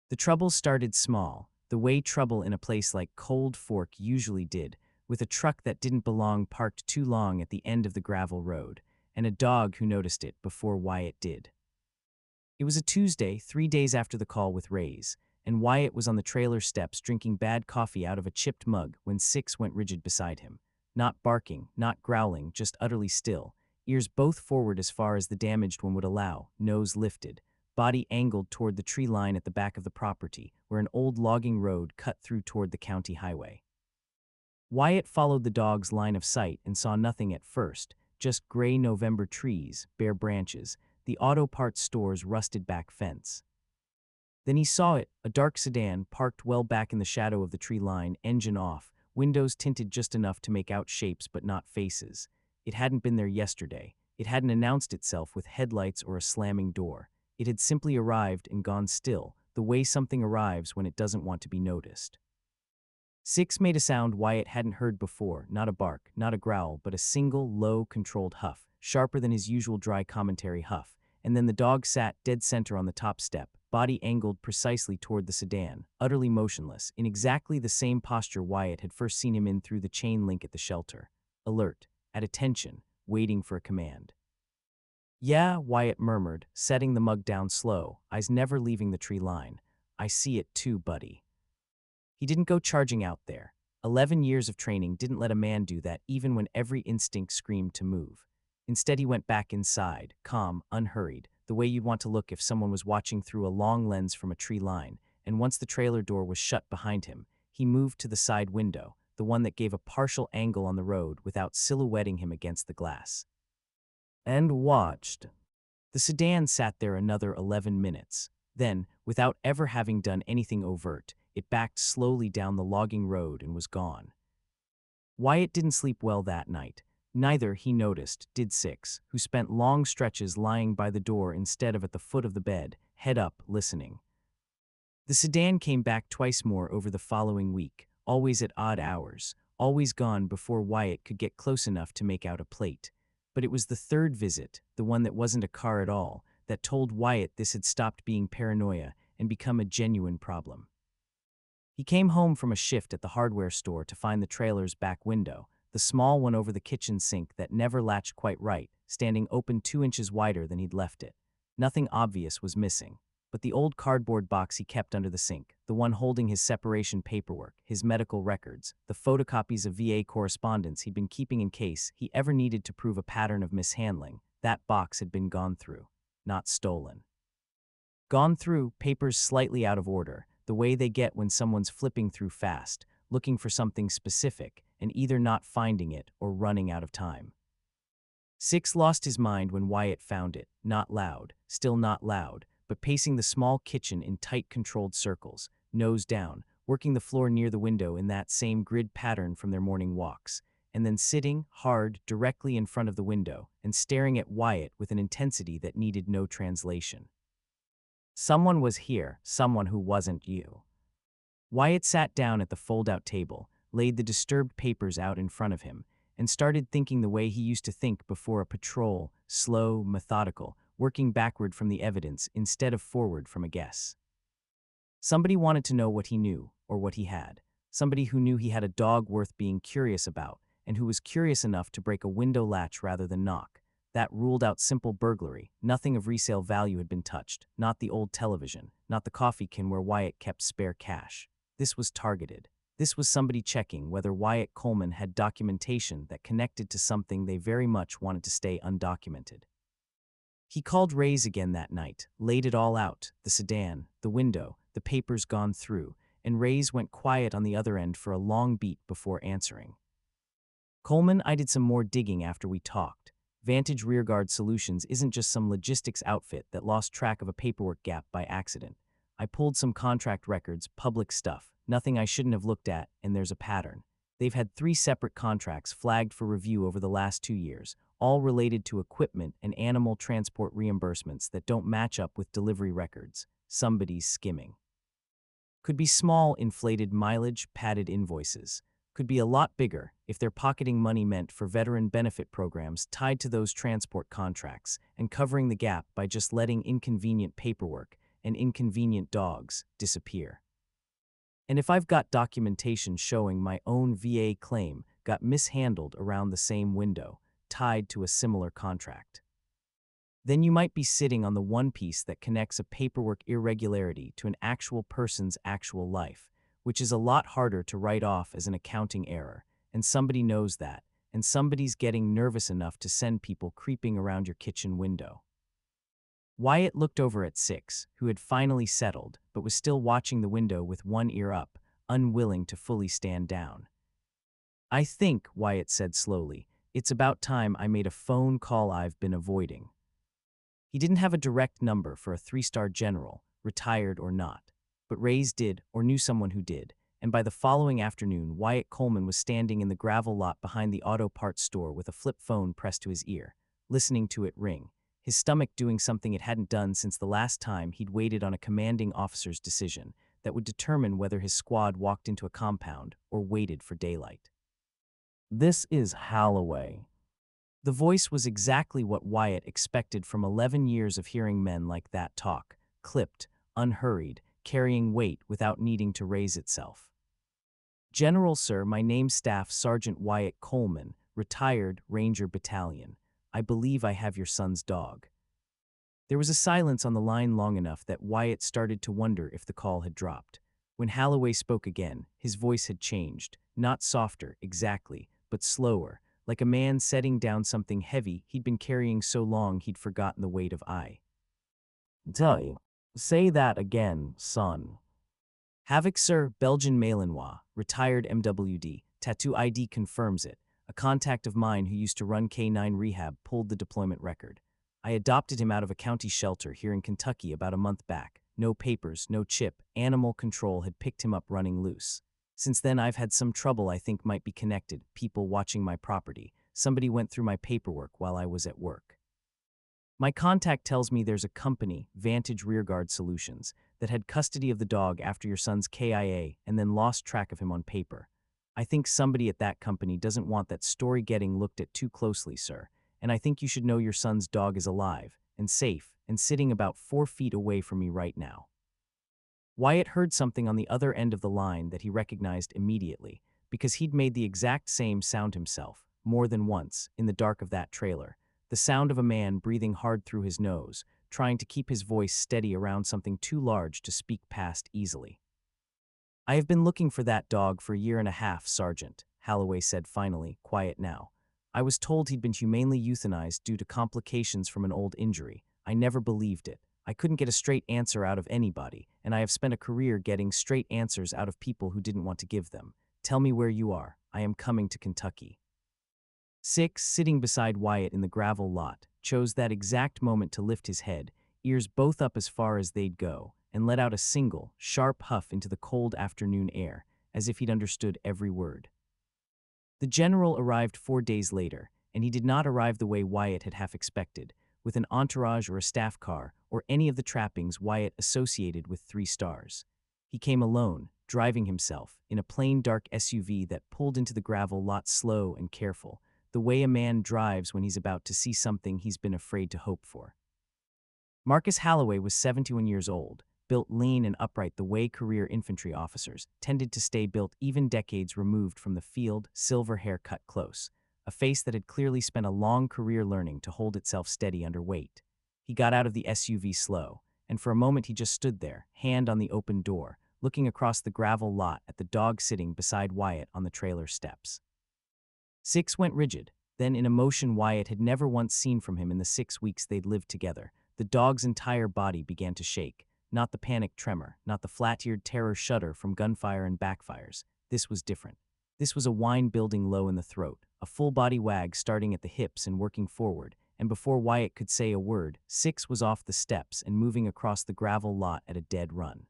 Speaker 1: The trouble started small, the way trouble in a place like Cold Fork usually did, with a truck that didn't belong parked too long at the end of the gravel road, and a dog who noticed it before Wyatt did. It was a Tuesday, 3 days after the call with Rays, and Wyatt was on the trailer steps drinking bad coffee out of a chipped mug when 6 went rigid beside him. Not barking, not growling, just utterly still, ears both forward as far as the damaged one would allow, nose lifted, body angled toward the tree line at the back of the property, where an old logging road cut through toward the county highway. Wyatt followed the dog's line of sight and saw nothing at first, just gray November trees, bare branches, the auto parts store's rusted back fence. Then he saw it, a dark sedan parked well back in the shadow of the tree line, engine off, windows tinted just enough to make out shapes but not faces. It hadn't been there yesterday. It hadn't announced itself with headlights or a slamming door. It had simply arrived and gone still, the way something arrives when it doesn't want to be noticed. 6 made a sound Wyatt hadn't heard before, not a bark, not a growl, but a single, low, controlled huff, sharper than his usual dry commentary huff, and then the dog sat dead center on the top step, body angled precisely toward the sedan, utterly motionless, in exactly the same posture Wyatt had first seen him in through the chain link at the shelter. Alert, at attention, waiting for a command. "Yeah," Wyatt murmured, setting the mug down slow, eyes never leaving the tree line. "I see it too, buddy." He didn't go charging out there. 11 years of training didn't let a man do that even when every instinct screamed to move. Instead, he went back inside, calm, unhurried, the way you'd want to look if someone was watching through a long lens from a tree line, and once the trailer door was shut behind him, he moved to the side window, the one that gave a partial angle on the road without silhouetting him against the glass. And watched. The sedan sat there another 11 minutes. Then, without ever having done anything overt, it backed slowly down the logging road and was gone. Wyatt didn't sleep well that night. Neither, he noticed, did 6, who spent long stretches lying by the door instead of at the foot of the bed, head up, listening. The sedan came back twice more over the following week, always at odd hours, always gone before Wyatt could get close enough to make out a plate. But it was the third visit, the one that wasn't a car at all, that told Wyatt this had stopped being paranoia and become a genuine problem. He came home from a shift at the hardware store to find the trailer's back window, the small one over the kitchen sink that never latched quite right, standing open 2 inches wider than he'd left it. Nothing obvious was missing, but the old cardboard box he kept under the sink, the one holding his separation paperwork, his medical records, the photocopies of VA correspondence he'd been keeping in case he ever needed to prove a pattern of mishandling, that box had been gone through, not stolen. Gone through, papers slightly out of order, the way they get when someone's flipping through fast, looking for something specific, and either not finding it or running out of time. 6 lost his mind when Wyatt found it, not loud, still not loud, but pacing the small kitchen in tight controlled circles, nose down, working the floor near the window in that same grid pattern from their morning walks, and then sitting, hard, directly in front of the window and staring at Wyatt with an intensity that needed no translation. Someone was here, someone who wasn't you. Wyatt sat down at the fold-out table, laid the disturbed papers out in front of him, and started thinking the way he used to think before a patrol, slow, methodical, working backward from the evidence instead of forward from a guess. Somebody wanted to know what he knew, or what he had. Somebody who knew he had a dog worth being curious about, and who was curious enough to break a window latch rather than knock. That ruled out simple burglary. Nothing of resale value had been touched, not the old television, not the coffee can where Wyatt kept spare cash. This was targeted. This was somebody checking whether Wyatt Coleman had documentation that connected to something they very much wanted to stay undocumented. He called Ray's again that night, laid it all out, the sedan, the window, the papers gone through, and Ray's went quiet on the other end for a long beat before answering. Coleman, I did some more digging after we talked. Vantage Rearguard Solutions isn't just some logistics outfit that lost track of a paperwork gap by accident. I pulled some contract records, public stuff, nothing I shouldn't have looked at, and there's a pattern. They've had 3 separate contracts flagged for review over the last 2 years, all related to equipment and animal transport reimbursements that don't match up with delivery records. Somebody's skimming. Could be small, inflated mileage, padded invoices. Could be a lot bigger if they're pocketing money meant for veteran benefit programs tied to those transport contracts and covering the gap by just letting inconvenient paperwork and inconvenient dogs disappear. And if I've got documentation showing my own VA claim got mishandled around the same window, tied to a similar contract, then you might be sitting on the one piece that connects a paperwork irregularity to an actual person's actual life, which is a lot harder to write off as an accounting error, and somebody knows that, and somebody's getting nervous enough to send people creeping around your kitchen window. Wyatt looked over at Six, who had finally settled, but was still watching the window with one ear up, unwilling to fully stand down. I think, Wyatt said slowly, it's about time I made a phone call I've been avoiding. He didn't have a direct number for a 3-star general, retired or not, but Ray's did or knew someone who did, and by the following afternoon, Wyatt Coleman was standing in the gravel lot behind the auto parts store with a flip phone pressed to his ear, listening to it ring, his stomach doing something it hadn't done since the last time he'd waited on a commanding officer's decision that would determine whether his squad walked into a compound or waited for daylight. "This is Holloway." The voice was exactly what Wyatt expected from 11 years of hearing men like that talk, clipped, unhurried, carrying weight without needing to raise itself. "General, sir, my name's Staff Sergeant Wyatt Coleman, retired Ranger Battalion. I believe I have your son's dog." There was a silence on the line long enough that Wyatt started to wonder if the call had dropped. When Holloway spoke again, his voice had changed, not softer, exactly, but slower, like a man setting down something heavy he'd been carrying so long he'd forgotten the weight of I. "Tell you. Say that again, son." "Havoc, sir, Belgian Malinois, retired MWD, tattoo ID confirms it. A contact of mine who used to run K9 rehab pulled the deployment record. I adopted him out of a county shelter here in Kentucky about a month back. No papers, no chip. Animal control had picked him up running loose. Since then I've had some trouble I think might be connected, people watching my property. Somebody went through my paperwork while I was at work. My contact tells me there's a company, Vantage Rearguard Solutions, that had custody of the dog after your son's KIA and then lost track of him on paper. I think somebody at that company doesn't want that story getting looked at too closely, sir, and I think you should know your son's dog is alive and safe and sitting about 4 feet away from me right now." Wyatt heard something on the other end of the line that he recognized immediately, because he'd made the exact same sound himself, more than once, in the dark of that trailer. The sound of a man breathing hard through his nose, trying to keep his voice steady around something too large to speak past easily. "I have been looking for that dog for a year and a half, Sergeant," Holloway said finally, quiet now. "I was told he'd been humanely euthanized due to complications from an old injury. I never believed it. I couldn't get a straight answer out of anybody, and I have spent a career getting straight answers out of people who didn't want to give them. Tell me where you are. I am coming to Kentucky." Six, sitting beside Wyatt in the gravel lot, chose that exact moment to lift his head, ears both up as far as they'd go, and let out a single, sharp huff into the cold afternoon air, as if he'd understood every word. The general arrived 4 days later, and he did not arrive the way Wyatt had half expected, with an entourage or a staff car, or any of the trappings Wyatt associated with 3 stars. He came alone, driving himself, in a plain dark SUV that pulled into the gravel lot slow and careful, the way a man drives when he's about to see something he's been afraid to hope for. Marcus Halloway was 71 years old, built lean and upright the way career infantry officers tended to stay built even decades removed from the field, silver hair cut close, a face that had clearly spent a long career learning to hold itself steady under weight. He got out of the SUV slow, and for a moment he just stood there, hand on the open door, looking across the gravel lot at the dog sitting beside Wyatt on the trailer steps. Six went rigid, then in a motion Wyatt had never once seen from him in the 6 weeks they'd lived together. The dog's entire body began to shake, not the panic tremor, not the flat-eared terror shudder from gunfire and backfires. This was different. This was a whine building low in the throat, a full-body wag starting at the hips and working forward, and before Wyatt could say a word, Six was off the steps and moving across the gravel lot at a dead run.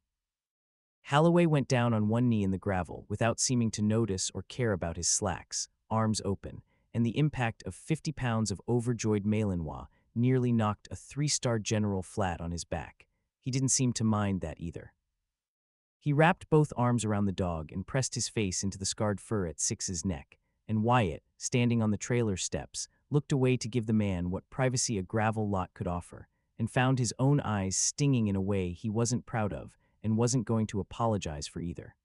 Speaker 1: Halloway went down on one knee in the gravel without seeming to notice or care about his slacks, arms open, and the impact of 50 pounds of overjoyed Malinois nearly knocked a 3-star general flat on his back. He didn't seem to mind that either. He wrapped both arms around the dog and pressed his face into the scarred fur at Six's neck, and Wyatt, standing on the trailer steps, looked away to give the man what privacy a gravel lot could offer, and found his own eyes stinging in a way he wasn't proud of and wasn't going to apologize for either.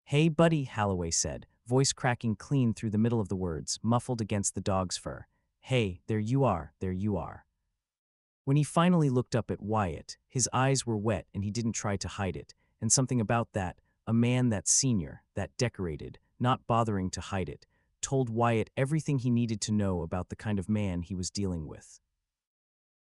Speaker 1: "Hey, buddy," Halloway said, voice cracking clean through the middle of the words, muffled against the dog's fur. "Hey, there you are, there you are." When he finally looked up at Wyatt, his eyes were wet and he didn't try to hide it, and something about that, a man that senior, that decorated, not bothering to hide it, told Wyatt everything he needed to know about the kind of man he was dealing with.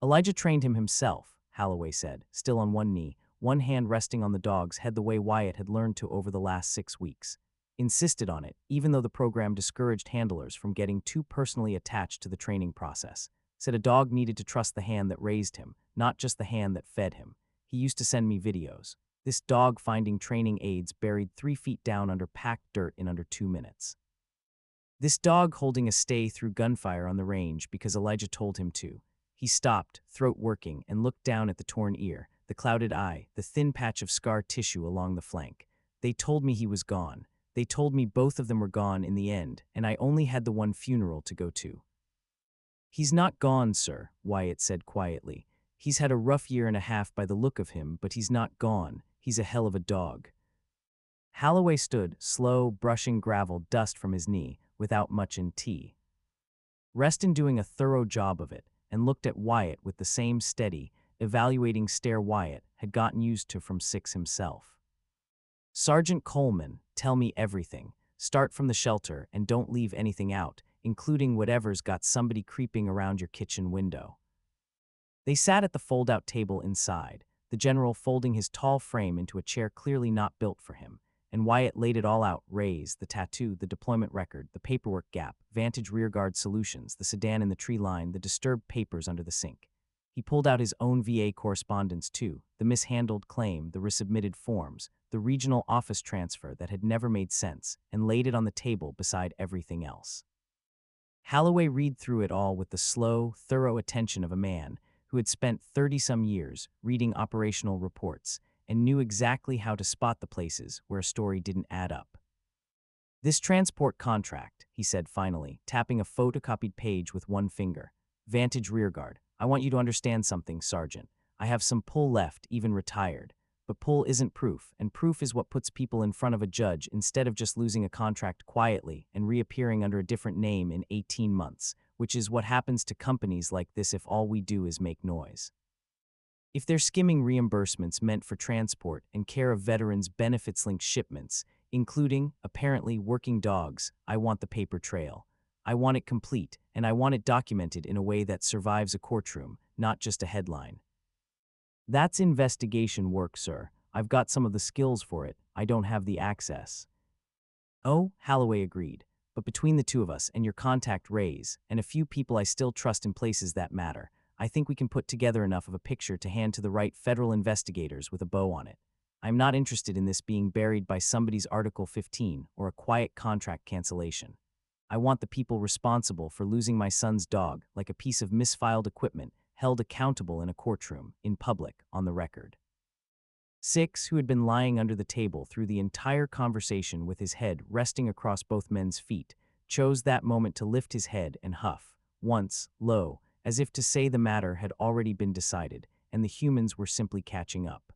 Speaker 1: Elijah trained him himself, Halloway said, still on one knee, one hand resting on the dog's head the way Wyatt had learned to over the last 6 weeks. Insisted on it, even though the program discouraged handlers from getting too personally attached to the training process. Said a dog needed to trust the hand that raised him, not just the hand that fed him. He used to send me videos. This dog finding training aids buried 3 feet down under packed dirt in under 2 minutes. This dog holding a stay through gunfire on the range because Elijah told him to. He stopped, throat working, and looked down at the torn ear, the clouded eye, the thin patch of scar tissue along the flank. They told me he was gone. They told me both of them were gone in the end, and I only had the one funeral to go to. "He's not gone, sir," Wyatt said quietly. "He's had a rough year and a half by the look of him, but he's not gone. He's a hell of a dog." Halloway stood, slow, brushing gravel dust from his knee, without much in tea. Reston doing a thorough job of it, and looked at Wyatt with the same steady, evaluating stare Wyatt had gotten used to from Six himself. "Sergeant Coleman, tell me everything. Start from the shelter and don't leave anything out, including whatever's got somebody creeping around your kitchen window." They sat at the fold-out table inside, the general folding his tall frame into a chair clearly not built for him, and Wyatt laid it all out: Rays, the tattoo, the deployment record, the paperwork gap, Vantage Rearguard Solutions, the sedan in the tree line, the disturbed papers under the sink. He pulled out his own VA correspondence too, the mishandled claim, the resubmitted forms, the regional office transfer that had never made sense, and laid it on the table beside everything else. Halloway read through it all with the slow, thorough attention of a man who had spent 30-some years reading operational reports and knew exactly how to spot the places where a story didn't add up. "This transport contract," he said finally, tapping a photocopied page with one finger. "Vantage Rearguard. I want you to understand something, Sergeant. I have some pull left, even retired. But pull isn't proof, and proof is what puts people in front of a judge instead of just losing a contract quietly and reappearing under a different name in 18 months, which is what happens to companies like this if all we do is make noise. If they're skimming reimbursements meant for transport and care of veterans' benefits-linked shipments, including, apparently, working dogs, I want the paper trail. I want it complete, and I want it documented in a way that survives a courtroom, not just a headline. That's investigation work, sir. I've got some of the skills for it. I don't have the access." "Oh," Halloway agreed, "but between the two of us and your contact Rays, and a few people I still trust in places that matter, I think we can put together enough of a picture to hand to the right federal investigators with a bow on it. I'm not interested in this being buried by somebody's Article 15 or a quiet contract cancellation. I want the people responsible for losing my son's dog like a piece of misfiled equipment held accountable in a courtroom, in public, on the record. Six, who had been lying under the table through the entire conversation with his head resting across both men's feet, chose that moment to lift his head and huff, once, low, as if to say the matter had already been decided, and the humans were simply catching up.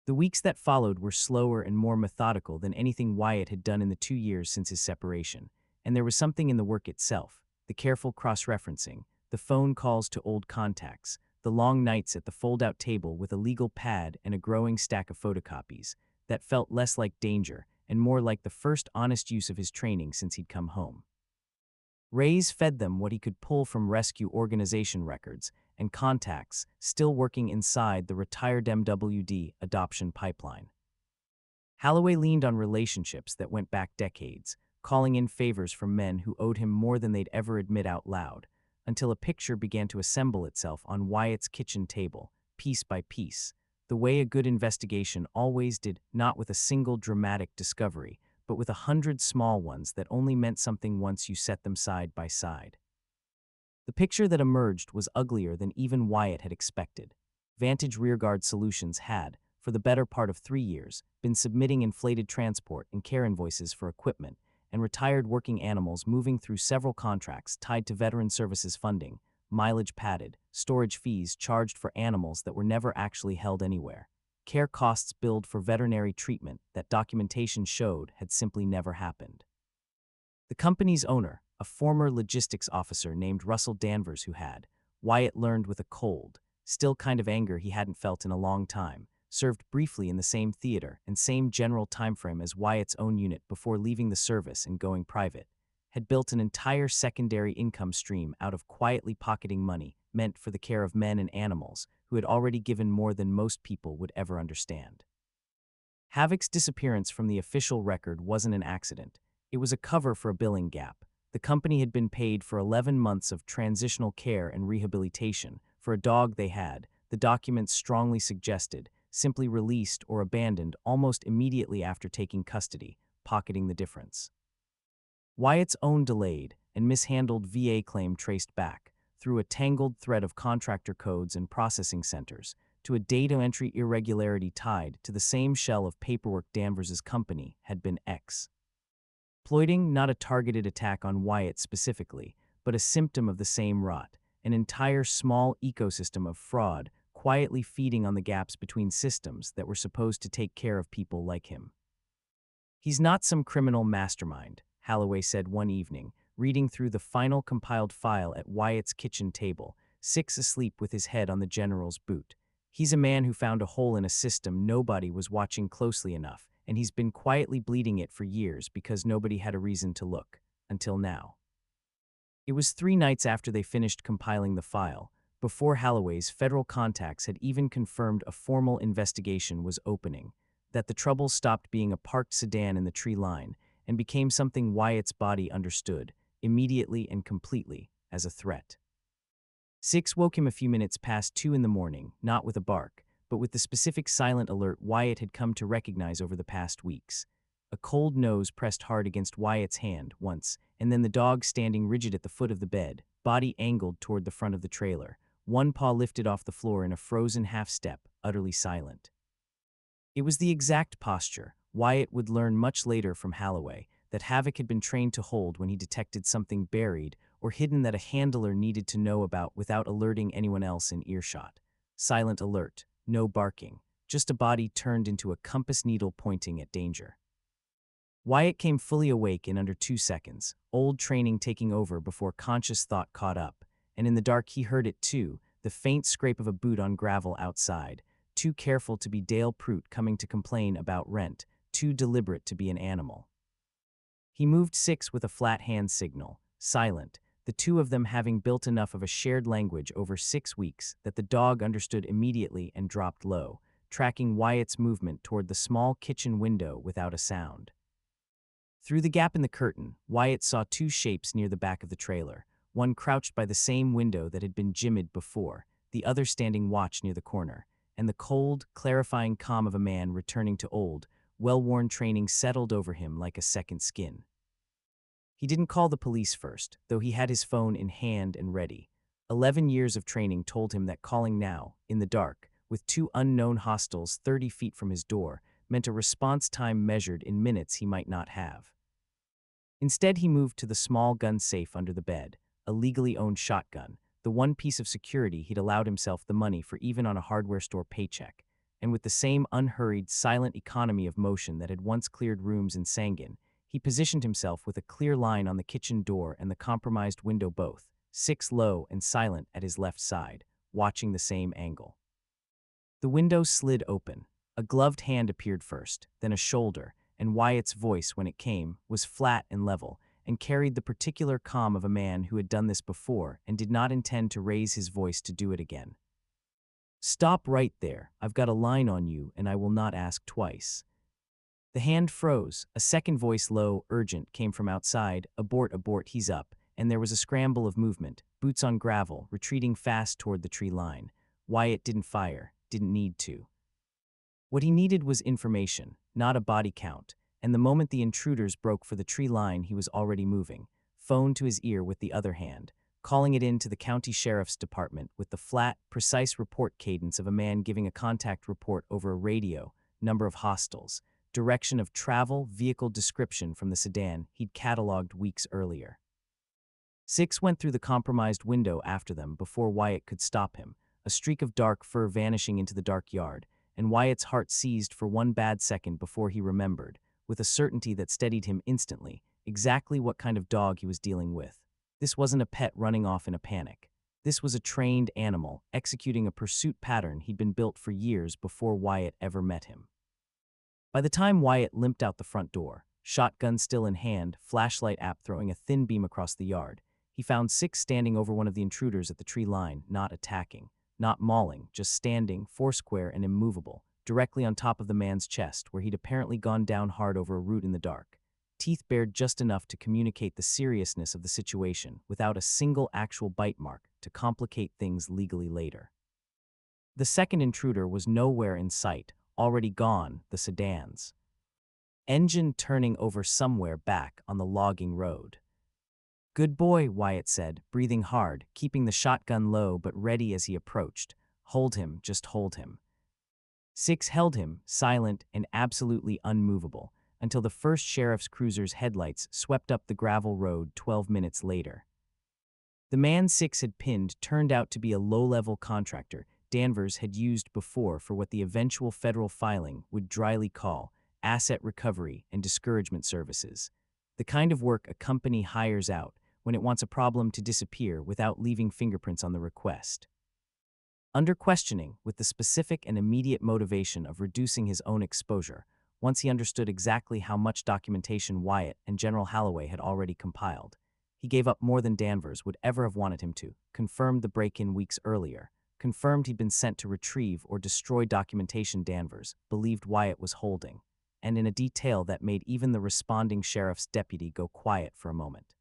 Speaker 1: The weeks that followed were slower and more methodical than anything Wyatt had done in the 2 years since his separation, and there was something in the work itself, the careful cross-referencing, the phone calls to old contacts, the long nights at the fold-out table with a legal pad and a growing stack of photocopies, that felt less like danger and more like the first honest use of his training since he'd come home. Reyes fed them what he could pull from rescue organization records and contacts still working inside the retired MWD adoption pipeline. Halloway leaned on relationships that went back decades, calling in favors from men who owed him more than they'd ever admit out loud, until a picture began to assemble itself on Wyatt's kitchen table, piece by piece, the way a good investigation always did, not with a single dramatic discovery, but with 100 small ones that only meant something once you set them side by side. The picture that emerged was uglier than even Wyatt had expected. Vantage Rearguard Solutions had, for the better part of 3 years, been submitting inflated transport and care invoices for equipment and retired working animals moving through several contracts tied to veteran services funding, mileage padded, storage fees charged for animals that were never actually held anywhere, care costs billed for veterinary treatment that documentation showed had simply never happened. The company's owner, a former logistics officer named Russell Danvers who had, Wyatt learned with a cold, still kind of anger he hadn't felt in a long time, served briefly in the same theater and same general timeframe as Wyatt's own unit before leaving the service and going private, had built an entire secondary income stream out of quietly pocketing money meant for the care of men and animals who had already given more than most people would ever understand. Havoc's disappearance from the official record wasn't an accident. It was a cover for a billing gap. The company had been paid for 11 months of transitional care and rehabilitation for a dog they had, the documents strongly suggested, simply released or abandoned almost immediately after taking custody, pocketing the difference. Wyatt's own delayed and mishandled VA claim traced back, through a tangled thread of contractor codes and processing centers, to a data entry irregularity tied to the same shell of paperwork Danvers's company had been exploiting, not a targeted attack on Wyatt specifically, but a symptom of the same rot, an entire small ecosystem of fraud quietly feeding on the gaps between systems that were supposed to take care of people like him. "He's not some criminal mastermind," Halloway said one evening, reading through the final compiled file at Wyatt's kitchen table, Six asleep with his head on the general's boot. "He's a man who found a hole in a system nobody was watching closely enough, and he's been quietly bleeding it for years because nobody had a reason to look, until now." It was 3 nights after they finished compiling the file, before Halloway's federal contacts had even confirmed a formal investigation was opening, that the trouble stopped being a parked sedan in the tree line and became something Wyatt's body understood, immediately and completely, as a threat. Six woke him a few minutes past 2 in the morning, not with a bark, but with the specific silent alert Wyatt had come to recognize over the past weeks. A cold nose pressed hard against Wyatt's hand once, and then the dog standing rigid at the foot of the bed, body angled toward the front of the trailer, one paw lifted off the floor in a frozen half-step, utterly silent. It was the exact posture, Wyatt would learn much later from Halloway, that Havoc had been trained to hold when he detected something buried or hidden that a handler needed to know about without alerting anyone else in earshot. Silent alert, no barking, just a body turned into a compass needle pointing at danger. Wyatt came fully awake in under 2 seconds, old training taking over before conscious thought caught up, and in the dark he heard it too, the faint scrape of a boot on gravel outside, too careful to be Dale Prout coming to complain about rent, too deliberate to be an animal. He moved Six with a flat hand signal, silent, the two of them having built enough of a shared language over 6 weeks that the dog understood immediately and dropped low, tracking Wyatt's movement toward the small kitchen window without a sound. Through the gap in the curtain, Wyatt saw 2 shapes near the back of the trailer, one crouched by the same window that had been jimmied before, the other standing watch near the corner, and the cold, clarifying calm of a man returning to old, well-worn training settled over him like a second skin. He didn't call the police first, though he had his phone in hand and ready. 11 years of training told him that calling now, in the dark, with two unknown hostiles 30 feet from his door, meant a response time measured in minutes he might not have. Instead, he moved to the small gun safe under the bed, a legally owned shotgun, the one piece of security he'd allowed himself the money for even on a hardware store paycheck. And with the same unhurried, silent economy of motion that had once cleared rooms in Sangin, he positioned himself with a clear line on the kitchen door and the compromised window both, 6 low and silent at his left side, watching the same angle. The window slid open. A gloved hand appeared first, then a shoulder, and Wyatt's voice, when it came, was flat and level, and carried the particular calm of a man who had done this before and did not intend to raise his voice to do it again. "Stop right there. I've got a line on you, and I will not ask twice." The hand froze. A second voice, low, urgent, came from outside. "Abort, abort, he's up." And there was a scramble of movement, boots on gravel, retreating fast toward the tree line. Wyatt didn't fire, didn't need to. What he needed was information, not a body count, and the moment the intruders broke for the tree line, he was already moving, phone to his ear with the other hand, calling it in to the county sheriff's department with the flat, precise report cadence of a man giving a contact report over a radio, number of hostiles, direction of travel, vehicle description from the sedan he'd cataloged weeks earlier. 6 went through the compromised window after them before Wyatt could stop him, a streak of dark fur vanishing into the dark yard, and Wyatt's heart seized for one bad second before he remembered, with a certainty that steadied him instantly, exactly what kind of dog he was dealing with. This wasn't a pet running off in a panic. This was a trained animal, executing a pursuit pattern he'd been built for years before Wyatt ever met him. By the time Wyatt limped out the front door, shotgun still in hand, flashlight app throwing a thin beam across the yard, he found 6 standing over one of the intruders at the tree line, not attacking, not mauling, just standing, foursquare and immovable, directly on top of the man's chest, where he'd apparently gone down hard over a root in the dark. Teeth bared just enough to communicate the seriousness of the situation, without a single actual bite mark to complicate things legally later. The second intruder was nowhere in sight, already gone, the sedan's engine turning over somewhere back on the logging road. "Good boy," Wyatt said, breathing hard, keeping the shotgun low but ready as he approached. "Hold him, just hold him." 6 held him, silent and absolutely unmovable, until the first sheriff's cruiser's headlights swept up the gravel road 12 minutes later. The man 6 had pinned turned out to be a low-level contractor Danvers had used before for what the eventual federal filing would dryly call asset recovery and discouragement services, the kind of work a company hires out when it wants a problem to disappear without leaving fingerprints on the request. Under questioning, with the specific and immediate motivation of reducing his own exposure, once he understood exactly how much documentation Wyatt and General Holloway had already compiled, he gave up more than Danvers would ever have wanted him to, confirmed the break-in weeks earlier, confirmed he'd been sent to retrieve or destroy documentation Danvers believed Wyatt was holding, and in a detail that made even the responding sheriff's deputy go quiet for a moment.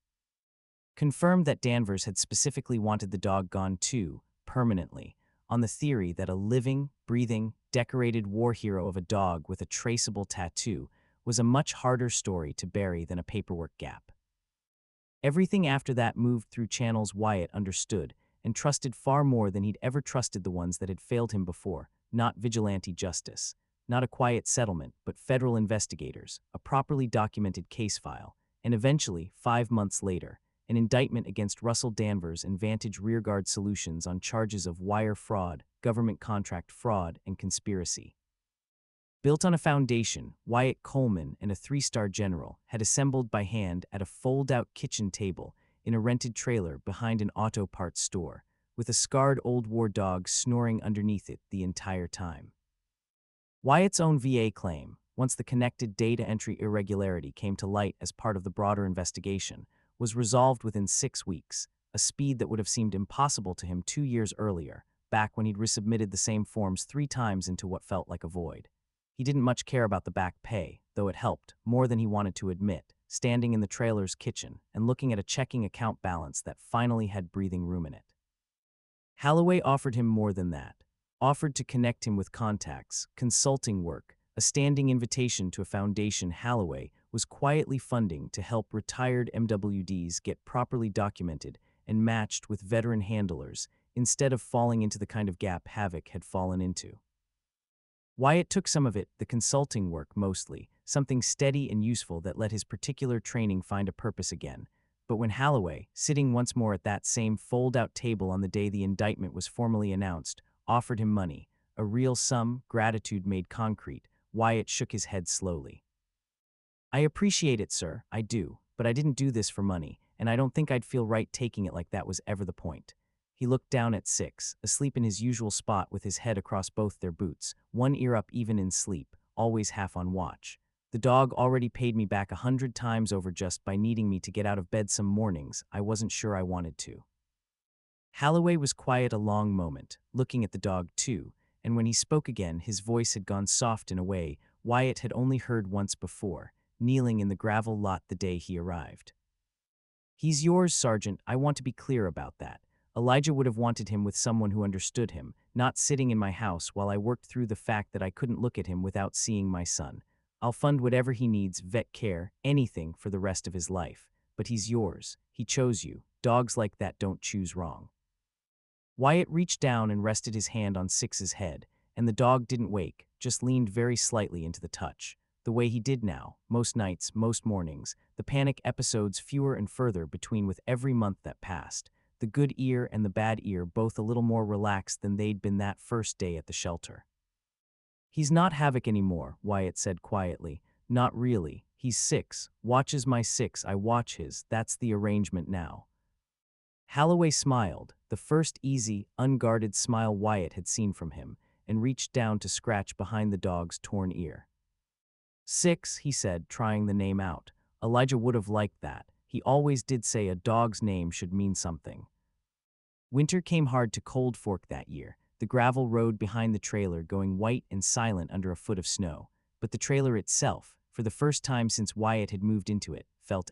Speaker 1: Confirmed that Danvers had specifically wanted the dog gone too, permanently, on the theory that a living, breathing, decorated war hero of a dog with a traceable tattoo was a much harder story to bury than a paperwork gap. Everything after that moved through channels Wyatt understood and trusted far more than he'd ever trusted the ones that had failed him before, not vigilante justice, not a quiet settlement, but federal investigators, a properly documented case file, and eventually, 5 months later, an indictment against Russell Danvers and Vantage Rearguard Solutions on charges of wire fraud, government contract fraud, and conspiracy. Built on a foundation, Wyatt Coleman and a 3-star general had assembled by hand at a fold-out kitchen table in a rented trailer behind an auto parts store, with a scarred old war dog snoring underneath it the entire time. Wyatt's own VA claim, once the connected data entry irregularity came to light as part of the broader investigation, was resolved within 6 weeks, a speed that would have seemed impossible to him 2 years earlier, back when he'd resubmitted the same forms 3 times into what felt like a void. He didn't much care about the back pay, though it helped, more than he wanted to admit, standing in the trailer's kitchen and looking at a checking account balance that finally had breathing room in it. Holloway offered him more than that, offered to connect him with contacts, consulting work, a standing invitation to a foundation Holloway was quietly funding to help retired MWDs get properly documented and matched with veteran handlers, instead of falling into the kind of gap Havoc had fallen into. Wyatt took some of it, the consulting work mostly, something steady and useful that let his particular training find a purpose again. But when Holloway, sitting once more at that same fold-out table on the day the indictment was formally announced, offered him money, a real sum, gratitude made concrete, Wyatt shook his head slowly. "I appreciate it, sir, I do, but I didn't do this for money, and I don't think I'd feel right taking it like that was ever the point." He looked down at Six, asleep in his usual spot with his head across both their boots, one ear up even in sleep, always half on watch. "The dog already paid me back 100 times over just by needing me to get out of bed some mornings I wasn't sure I wanted to." Holloway was quiet a long moment, looking at the dog too, and when he spoke again his voice had gone soft in a way Wyatt had only heard once before, kneeling in the gravel lot the day he arrived. "He's yours, Sergeant, I want to be clear about that. Elijah would have wanted him with someone who understood him, not sitting in my house while I worked through the fact that I couldn't look at him without seeing my son. I'll fund whatever he needs, vet care, anything for the rest of his life. But he's yours. He chose you. Dogs like that don't choose wrong." Wyatt reached down and rested his hand on Six's head, and the dog didn't wake, just leaned very slightly into the touch. The way he did now, most nights, most mornings, the panic episodes fewer and further between with every month that passed. The good ear and the bad ear both a little more relaxed than they'd been that first day at the shelter. "He's not Havoc anymore," Wyatt said quietly. "Not really. He's Six. Watches my Six, I watch his. That's the arrangement now." Holloway smiled, the first easy, unguarded smile Wyatt had seen from him, and reached down to scratch behind the dog's torn ear. "Six," he said, trying the name out. Elijah would have liked that. He always did say a dog's name should mean something. Winter came hard to Cold Fork that year, the gravel road behind the trailer going white and silent under a foot of snow. But the trailer itself, for the first time since Wyatt had moved into it, felt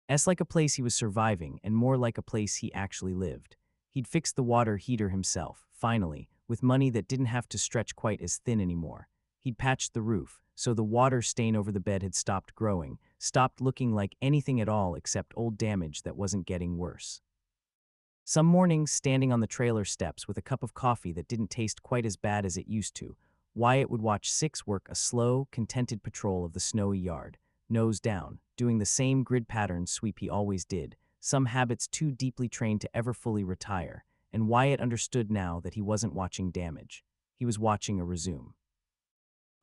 Speaker 1: less like a place he was surviving and more like a place he actually lived. He'd fixed the water heater himself, finally, with money that didn't have to stretch quite as thin anymore. He'd patched the roof, so the water stain over the bed had stopped growing, stopped looking like anything at all except old damage that wasn't getting worse. Some mornings, standing on the trailer steps with a cup of coffee that didn't taste quite as bad as it used to, Wyatt would watch Six work a slow, contented patrol of the snowy yard, nose down, doing the same grid pattern sweep he always did, some habits too deeply trained to ever fully retire, and Wyatt understood now that he wasn't watching damage. He was watching a resume.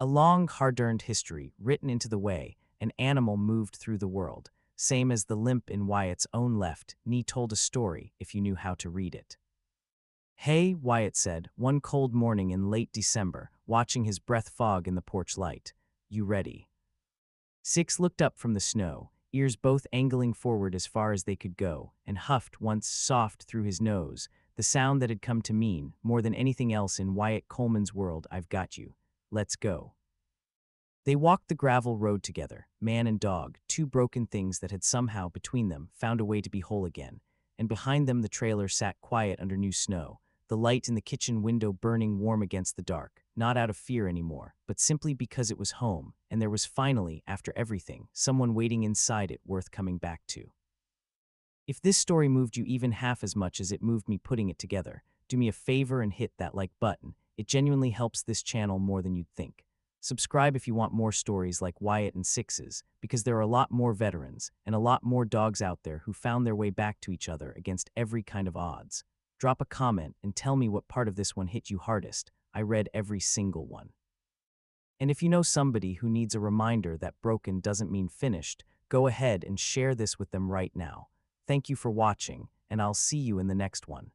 Speaker 1: A long, hard-earned history, written into the way an animal moved through the world, same as the limp in Wyatt's own left knee told a story if you knew how to read it. "Hey," Wyatt said, one cold morning in late December, watching his breath fog in the porch light. "You ready?" Six looked up from the snow, ears both angling forward as far as they could go, and huffed once soft through his nose, the sound that had come to mean, more than anything else in Wyatt Coleman's world, "I've got you. Let's go." They walked the gravel road together, man and dog, two broken things that had somehow, between them, found a way to be whole again, and behind them the trailer sat quiet under new snow, the light in the kitchen window burning warm against the dark, not out of fear anymore, but simply because it was home, and there was finally, after everything, someone waiting inside it worth coming back to. If this story moved you even half as much as it moved me putting it together, do me a favor and hit that like button. It genuinely helps this channel more than you'd think. Subscribe if you want more stories like Wyatt and Six's, because there are a lot more veterans and a lot more dogs out there who found their way back to each other against every kind of odds. Drop a comment and tell me what part of this one hit you hardest. I read every single one. And if you know somebody who needs a reminder that broken doesn't mean finished, go ahead and share this with them right now. Thank you for watching, and I'll see you in the next one.